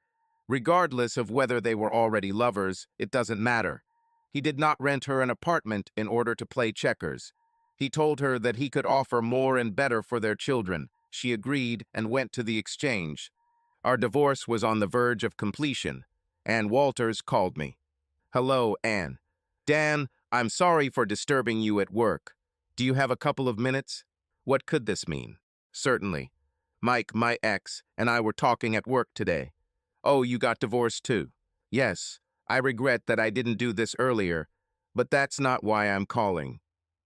Regardless of whether they were already lovers, it doesn't matter. He did not rent her an apartment in order to play checkers. He told her that he could offer more and better for their children. She agreed and went to the exchange. Our divorce was on the verge of completion. Ann Walters called me. Hello, Ann. Dan, I'm sorry for disturbing you at work. Do you have a couple of minutes? What could this mean? Certainly. Mike, my ex, and I were talking at work today. Oh, you got divorced too? Yes. I regret that I didn't do this earlier, but that's not why I'm calling.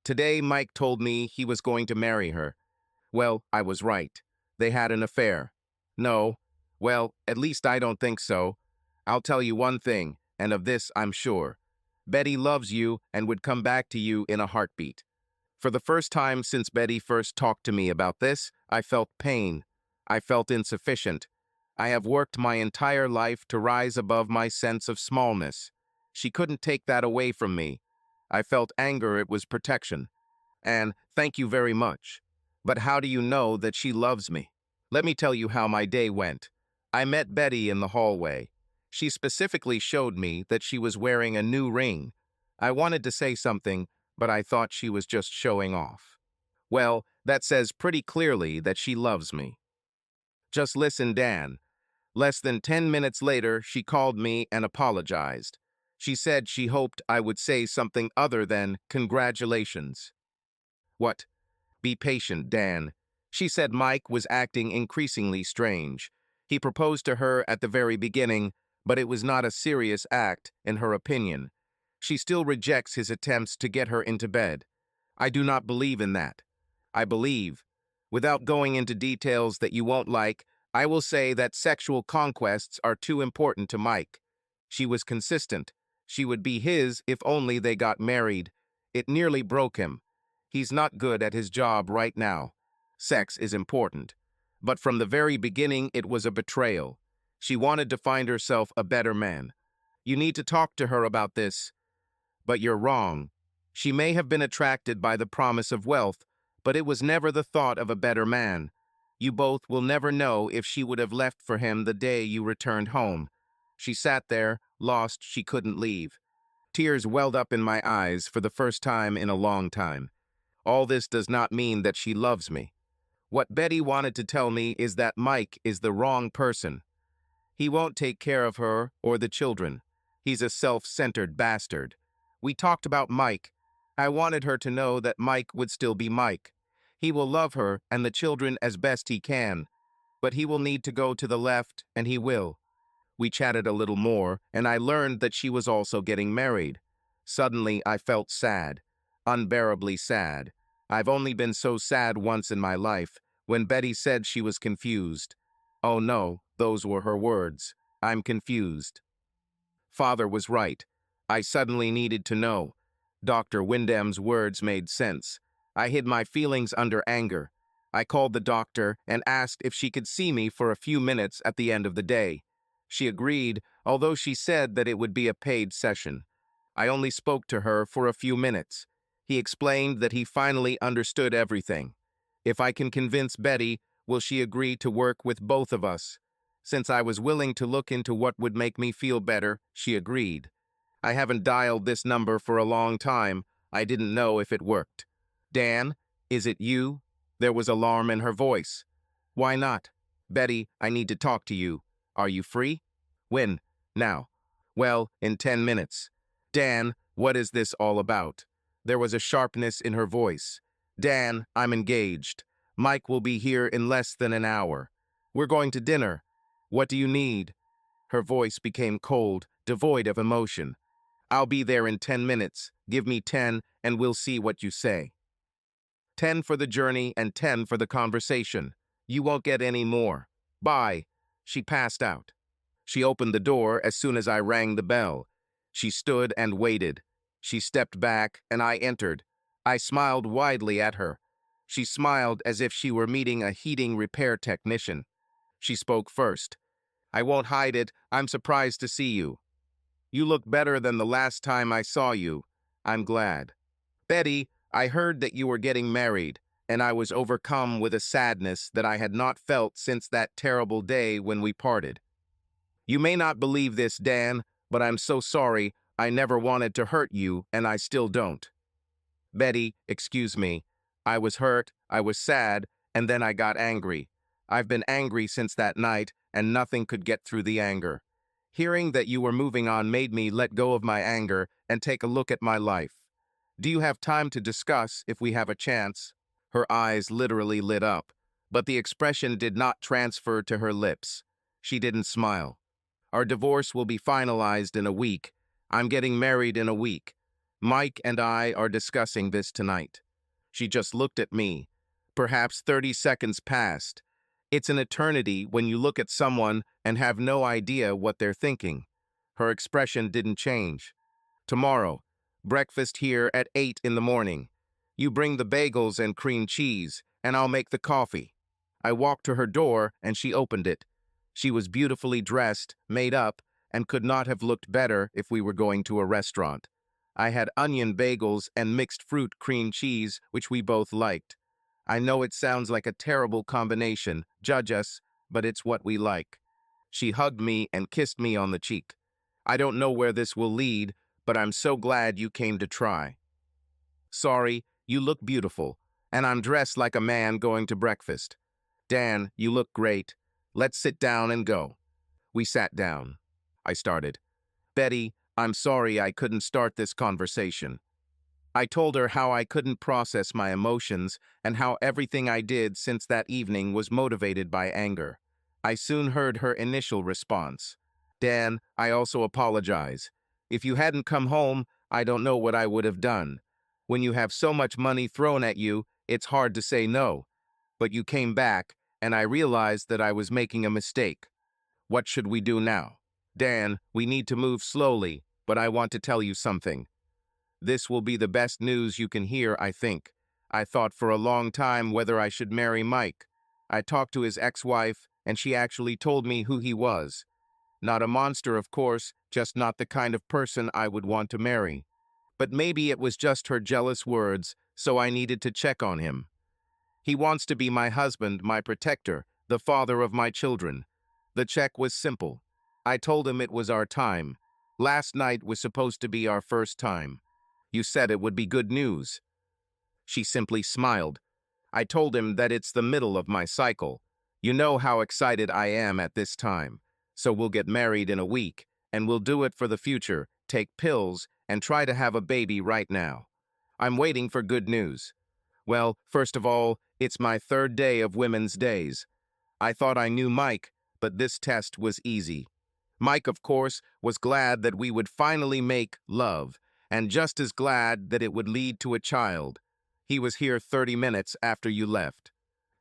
Today, Mike told me he was going to marry her. Well, I was right. They had an affair. No. Well, at least I don't think so. I'll tell you one thing, and of this I'm sure. Betty loves you and would come back to you in a heartbeat. For the first time since Betty first talked to me about this, I felt pain. I felt insufficient. I have worked my entire life to rise above my sense of smallness. She couldn't take that away from me. I felt anger, it was protection. And thank you very much. But how do you know that she loves me? Let me tell you how my day went. I met Betty in the hallway. She specifically showed me that she was wearing a new ring. I wanted to say something, but I thought she was just showing off. Well, that says pretty clearly that she loves me. Just listen, Dan. Less than 10 minutes later, she called me and apologized. She said she hoped I would say something other than congratulations. What? Be patient, Dan. She said Mike was acting increasingly strange. He proposed to her at the very beginning, but it was not a serious act, in her opinion. She still rejects his attempts to get her into bed. I do not believe in that. I believe, without going into details that you won't like, I will say that sexual conquests are too important to Mike. She was consistent. She would be his if only they got married. It nearly broke him. He's not good at his job right now. Sex is important. But from the very beginning, it was a betrayal. She wanted to find herself a better man. You need to talk to her about this. But you're wrong. She may have been attracted by the promise of wealth, but it was never the thought of a better man. You both will never know if she would have left for him the day you returned home. She sat there, lost, she couldn't leave. Tears welled up in my eyes for the first time in a long time. All this does not mean that she loves me. What Betty wanted to tell me is that Mike is the wrong person. He won't take care of her or the children. He's a self-centered bastard. We talked about Mike. I wanted her to know that Mike would still be Mike. He will love her and the children as best he can, but he will need to go to the left, and he will. We chatted a little more, and I learned that she was also getting married. Suddenly, I felt sad, unbearably sad. I've only been so sad once in my life, when Betty said she was confused. Oh no, those were her words. I'm confused. Father was right. I suddenly needed to know. Dr. Wyndham's words made sense. I hid my feelings under anger. I called the doctor and asked if she could see me for a few minutes at the end of the day. She agreed, although she said that it would be a paid session. I only spoke to her for a few minutes. He explained that he finally understood everything. If I can convince Betty, will she agree to work with both of us? Since I was willing to look into what would make me feel better, she agreed. I haven't dialed this number for a long time. I didn't know if it worked. Dan, is it you? There was alarm in her voice. Why not? Betty, I need to talk to you. Are you free? When? Now. Well, in 10 minutes. Dan, what is this all about? There was a sharpness in her voice. Dan, I'm engaged. Mike will be here in less than an hour. We're going to dinner. What do you need? Her voice became cold, devoid of emotion. I'll be there in 10 minutes. Give me 10, and we'll see what you say. 10 for the journey and 10 for the conversation. You won't get any more. Bye. She passed out. She opened the door as soon as I rang the bell. She stood and waited. She stepped back, and I entered. I smiled widely at her. She smiled as if she were meeting a heating repair technician. She spoke first. "I won't hide it, I'm surprised to see you. You look better than the last time I saw you. I'm glad. Betty, I heard that you were getting married, and I was overcome with a sadness that I had not felt since that terrible day when we parted. You may not believe this, Dan, but I'm so sorry. I never wanted to hurt you, and I still don't. Betty, excuse me. I was hurt, I was sad, and then I got angry. I've been angry since that night, and nothing could get through the anger. Hearing that you were moving on made me let go of my anger and take a look at my life. Do you have time to discuss if we have a chance?" Her eyes literally lit up, but the expression did not transfer to her lips. She didn't smile. "Our divorce will be finalized in a week. I'm getting married in a week. Mike and I are discussing this tonight." She just looked at me. Perhaps 30 seconds passed. It's an eternity when you look at someone and have no idea what they're thinking. Her expression didn't change. "Tomorrow, breakfast here at 8 in the morning. You bring the bagels and cream cheese, and I'll make the coffee." I walked to her door, and she opened it. She was beautifully dressed, made up, and could not have looked better if we were going to a restaurant. I had onion bagels and mixed fruit cream cheese, which we both liked. I know it sounds like a terrible combination, judge us, but it's what we like. She hugged me and kissed me on the cheek. "I don't know where this will lead, but I'm so glad you came to try. Sorry, you look beautiful, and I'm dressed like a man going to breakfast. Dan, you look great. Let's sit down and go." We sat down. I started. "Betty, I'm sorry I couldn't start this conversation." I told her how I couldn't process my emotions and how everything I did since that evening was motivated by anger. I soon heard her initial response. "Dan, I also apologize. If you hadn't come home, I don't know what I would have done. When you have so much money thrown at you, it's hard to say no. But you came back, and I realized that I was making a mistake. What should we do now? Dan, we need to move slowly, but I want to tell you something. This will be the best news you can hear, I think. I thought for a long time whether I should marry Mike. I talked to his ex-wife, and she actually told me who he was. Not a monster, of course, just not the kind of person I would want to marry. But maybe it was just her jealous words, so I needed to check on him. He wants to be my husband, my protector, the father of my children. The check was simple. I told him it was our time. Last night was supposed to be our first time. You said it would be good news." She simply smiled. I told him that it's the middle of my cycle. You know how excited I am at this time. So we'll get married in a week, and we'll do it for the future, take pills, and try to have a baby right now. I'm waiting for good news. Well, first of all, it's my third day of Women's Days. I thought I knew Mike, but this test was easy. Mike, of course, was glad that we would finally make love, and just as glad that it would lead to a child. He was here 30 minutes after you left.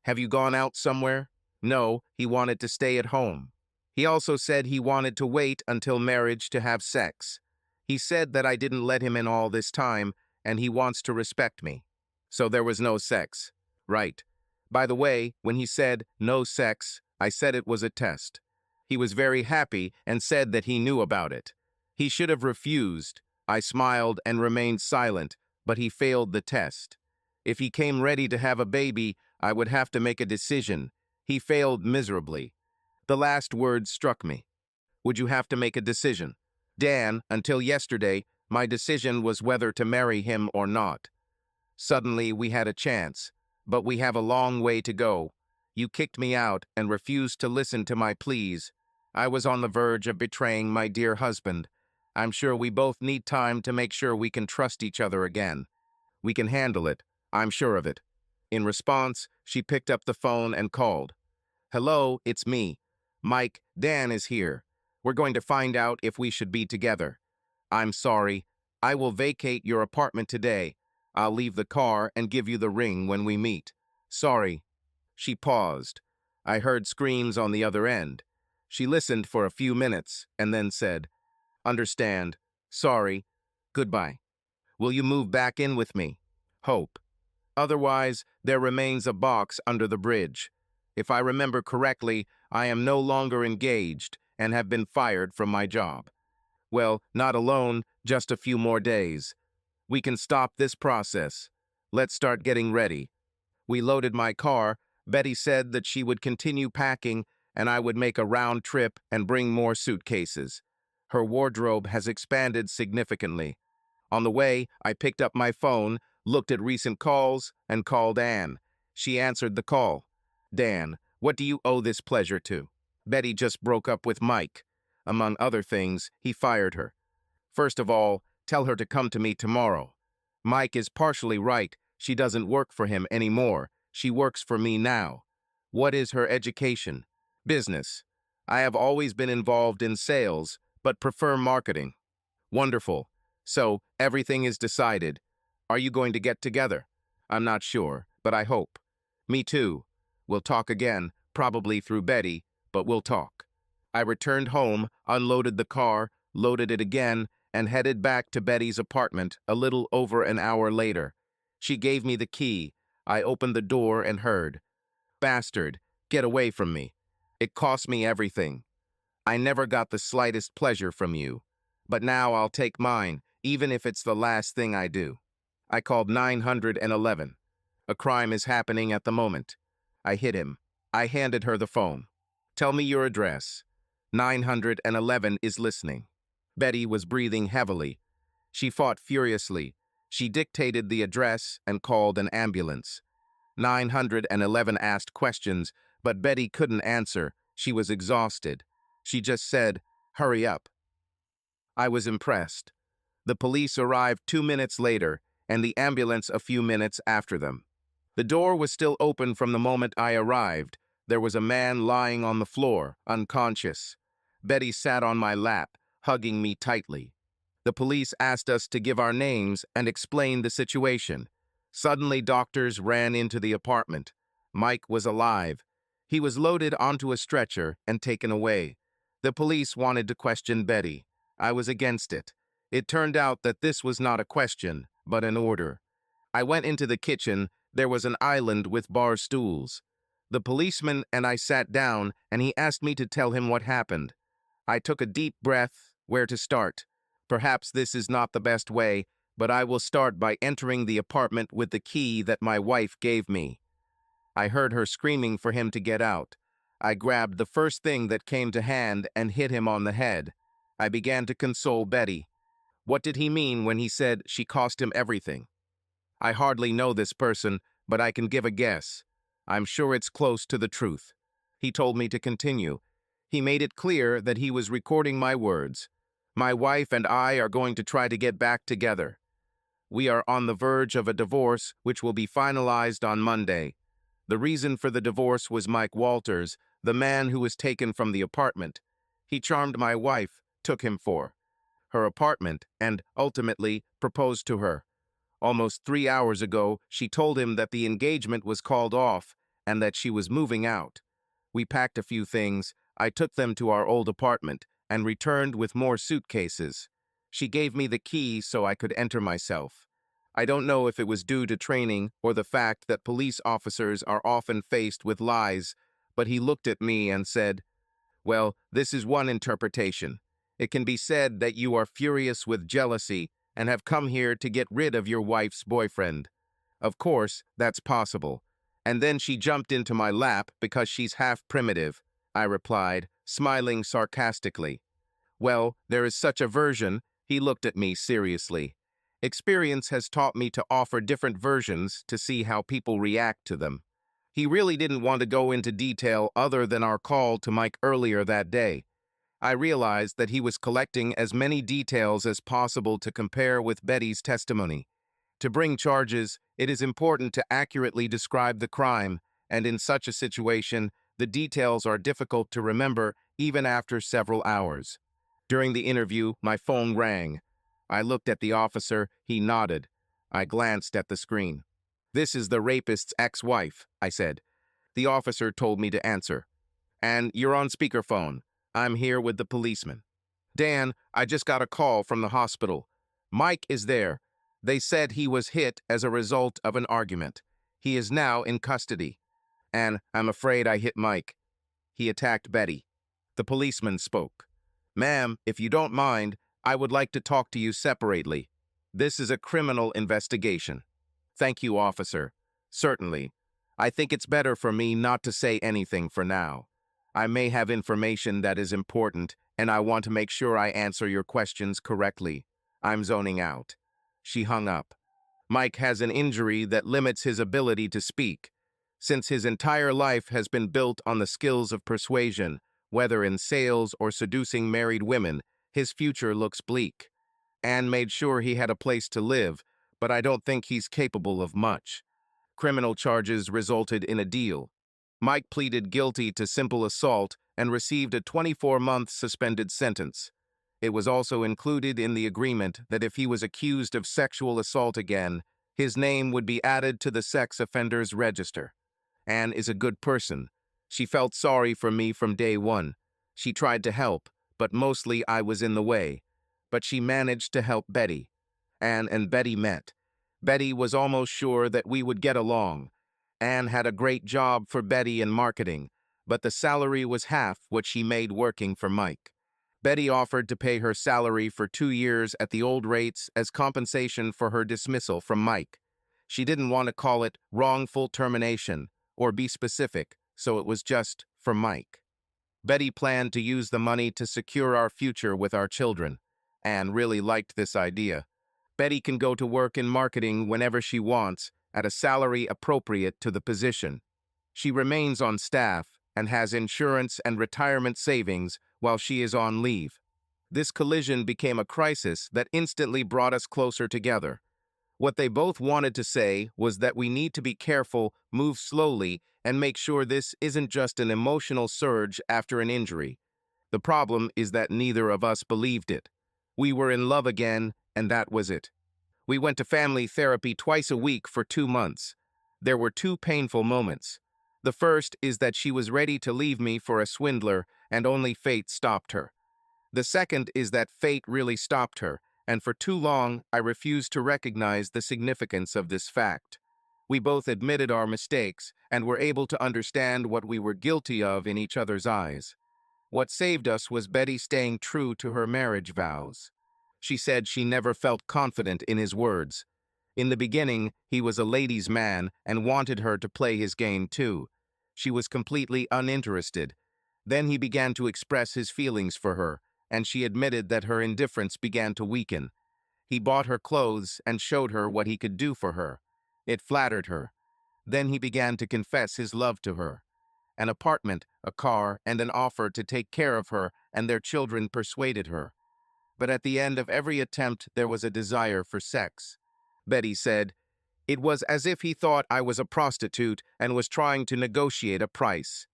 Have you gone out somewhere? No, he wanted to stay at home. He also said he wanted to wait until marriage to have sex. He said that I didn't let him in all this time, and he wants to respect me. So there was no sex. Right. By the way, when he said no sex, I said it was a test. He was very happy and said that he knew about it. He should have refused. I smiled and remained silent, but he failed the test. If he came ready to have a baby, I would have to make a decision. He failed miserably. The last words struck me. Would you have to make a decision? Dan, until yesterday, my decision was whether to marry him or not. Suddenly, we had a chance, but we have a long way to go. You kicked me out and refused to listen to my pleas. I was on the verge of betraying my dear husband. I'm sure we both need time to make sure we can trust each other again. We can handle it. I'm sure of it." In response, she picked up the phone and called. "Hello, it's me. Mike, Dan is here. We're going to find out if we should be together. I'm sorry. I will vacate your apartment today. I'll leave the car and give you the ring when we meet. Sorry." She paused. I heard screams on the other end. She listened for a few minutes and then said, "Understand. Sorry. Goodbye. Will you move back in with me? Hope. Otherwise, there remains a box under the bridge. If I remember correctly, I am no longer engaged and have been fired from my job. Well, not alone, just a few more days. We can stop this process. Let's start getting ready." We loaded my car. Betty said that she would continue packing and I would make a round trip and bring more suitcases. Her wardrobe has expanded significantly. On the way, I picked up my phone, looked at recent calls, and called Anne. She answered the call. "Dan, what do you owe this pleasure to? Betty just broke up with Mike. Among other things, he fired her. First of all, tell her to come to me tomorrow. Mike is partially right. She doesn't work for him anymore. She works for me now. What is her education? Business. I have always been involved in sales, but prefer marketing." "Wonderful. So, everything is decided. Are you going to get together?" "I'm not sure, but I hope." "Me too. We'll talk again, probably through Betty, but we'll talk." I returned home, unloaded the car, loaded it again, and headed back to Betty's apartment a little over an hour later. She gave me the key. I opened the door and heard, "Bastard, get away from me. It cost me everything. I never got the slightest pleasure from you. But now I'll take mine, even if it's the last thing I do." I called 911. "A crime is happening at the moment." I hit him. I handed her the phone. "Tell me your address." 911 is listening. Betty was breathing heavily. She fought furiously. She dictated the address and called an ambulance. 911 asked questions, but Betty couldn't answer. She was exhausted. She just said, "Hurry up." I was impressed. The police arrived 2 minutes later, and the ambulance a few minutes after them. The door was still open from the moment I arrived. There was a man lying on the floor, unconscious. Betty sat on my lap, hugging me tightly. The police asked us to give our names and explain the situation. Suddenly, doctors ran into the apartment. Mike was alive. He was loaded onto a stretcher and taken away. The police wanted to question Betty. I was against it. It turned out that this was not a question, but an order. I went into the kitchen. There was an island with bar stools. The policeman and I sat down, and he asked me to tell him what happened. I took a deep breath. Where to start? Perhaps this is not the best way, but I will start by entering the apartment with the key that my wife gave me. I heard her screaming for him to get out. I grabbed the first thing that came to hand and hit him on the head. I began to console Betty. What did he mean when he said she cost him everything? I hardly know this person, but I can give a guess. I'm sure it's close to the truth. He told me to continue. He made it clear that he was recording my words. My wife and I are going to try to get back together. We are on the verge of a divorce, which will be finalized on Monday. The reason for the divorce was Mike Walters, the man who was taken from the apartment. He charmed my wife, took him for her apartment, and ultimately proposed to her. Almost 3 hours ago, she told him that the engagement was called off and that she was moving out. We packed a few things. I took them to our old apartment and returned with more suitcases. She gave me the key so I could enter myself. I don't know if it was due to training or the fact that police officers are often faced with lies, but he looked at me and said, "Well, this is one interpretation. It can be said that you are furious with jealousy and have come here to get rid of your wife's boyfriend. Of course, that's possible." And then she jumped into my lap because she's half primitive, I replied, smiling sarcastically. "Well, there is such a version." He looked at me seriously. "Experience has taught me to offer different versions to see how people react to them." He really didn't want to go into detail other than our call to Mike earlier that day. I realized that he was collecting as many details as possible to compare with Betty's testimony. To bring charges, it is important to accurately describe the crime, and in such a situation, the details are difficult to remember even after several hours. During the interview, my phone rang. I looked at the officer. He nodded. I glanced at the screen. "This is the rapist's ex-wife," I said. The officer told me to answer. "And you're on speakerphone. I'm here with the policeman. Dan, I just got a call from the hospital. Mike is there. They said he was hit as a result of an argument. He is now in custody. And I'm afraid I hit Mike. He attacked Betty. The policeman spoke. Ma'am, if you don't mind, I would like to talk to you separately. This is a criminal investigation. Thank you, officer. Certainly. I think it's better for me not to say anything for now. I may have information that is important, and I want to make sure I answer your questions correctly. I'm zoning out. She hung up. Mike has an injury that limits his ability to speak. Since his entire life has been built on the skills of persuasion, whether in sales or seducing married women, his future looks bleak. Anne made sure he had a place to live, but I don't think he's capable of much. Criminal charges resulted in a deal. Mike pleaded guilty to simple assault and received a 24-month suspended sentence. It was also included in the agreement that if he was accused of sexual assault again, his name would be added to the sex offenders register. Anne is a good person. She felt sorry for me from day one. She tried to help, but mostly I was in the way. But she managed to help Betty. Anne and Betty met. Betty was almost sure that we would get along. Anne had a great job for Betty in marketing, but the salary was half what she made working for Mike. Betty offered to pay her salary for 2 years at the old rates as compensation for her dismissal from Mike. She didn't want to call it wrongful termination or be specific, so it was just for Mike. Betty planned to use the money to secure our future with our children. Anne really liked this idea. Betty can go to work in marketing whenever she wants, at a salary appropriate to the position. She remains on staff and has insurance and retirement savings while she is on leave. This collision became a crisis that instantly brought us closer together. What they both wanted to say was that we need to be careful, move slowly, and make sure this isn't just an emotional surge after an injury. The problem is that neither of us believed it. We were in love again, and that was it. We went to family therapy twice a week for 2 months. There were 2 painful moments. The first is that she was ready to leave me for a swindler, and only fate stopped her. The second is that fate really stopped her, and for too long I refused to recognize the significance of this fact. We both admitted our mistakes and were able to understand what we were guilty of in each other's eyes. What saved us was Betty staying true to her marriage vows. She said she never felt confident in his words. In the beginning, he was a ladies' man and wanted her to play his game too. She was completely uninterested. Then he began to express his feelings for her, and she admitted that her indifference began to weaken. He bought her clothes and showed her what he could do for her. It flattered her. Then he began to confess his love to her. An apartment, a car, and an offer to take care of her and their children persuaded her. But at the end of every attempt, there was a desire for sex. Betty said, "It was as if he thought I was a prostitute and was trying to negotiate a price."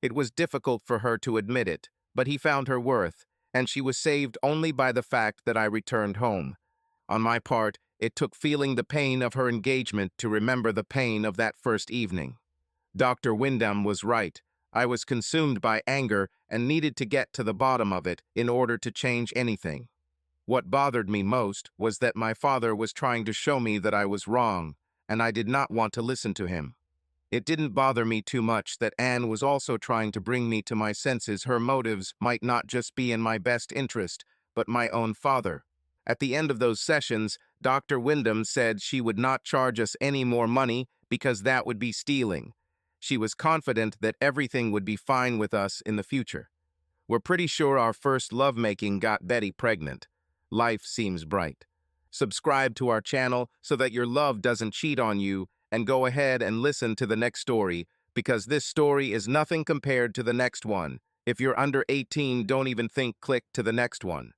It was difficult for her to admit it, but he found her worth, and she was saved only by the fact that I returned home. On my part, it took feeling the pain of her engagement to remember the pain of that first evening. Dr. Wyndham was right. I was consumed by anger and needed to get to the bottom of it in order to change anything. What bothered me most was that my father was trying to show me that I was wrong, and I did not want to listen to him. It didn't bother me too much that Anne was also trying to bring me to my senses. Her motives might not just be in my best interest, but my own father. At the end of those sessions, Dr. Wyndham said she would not charge us any more money because that would be stealing. She was confident that everything would be fine with us in the future. We're pretty sure our first lovemaking got Betty pregnant. Life seems bright. Subscribe to our channel so that your love doesn't cheat on you, and go ahead and listen to the next story, because this story is nothing compared to the next one. If you're under 18, don't even think click to the next one.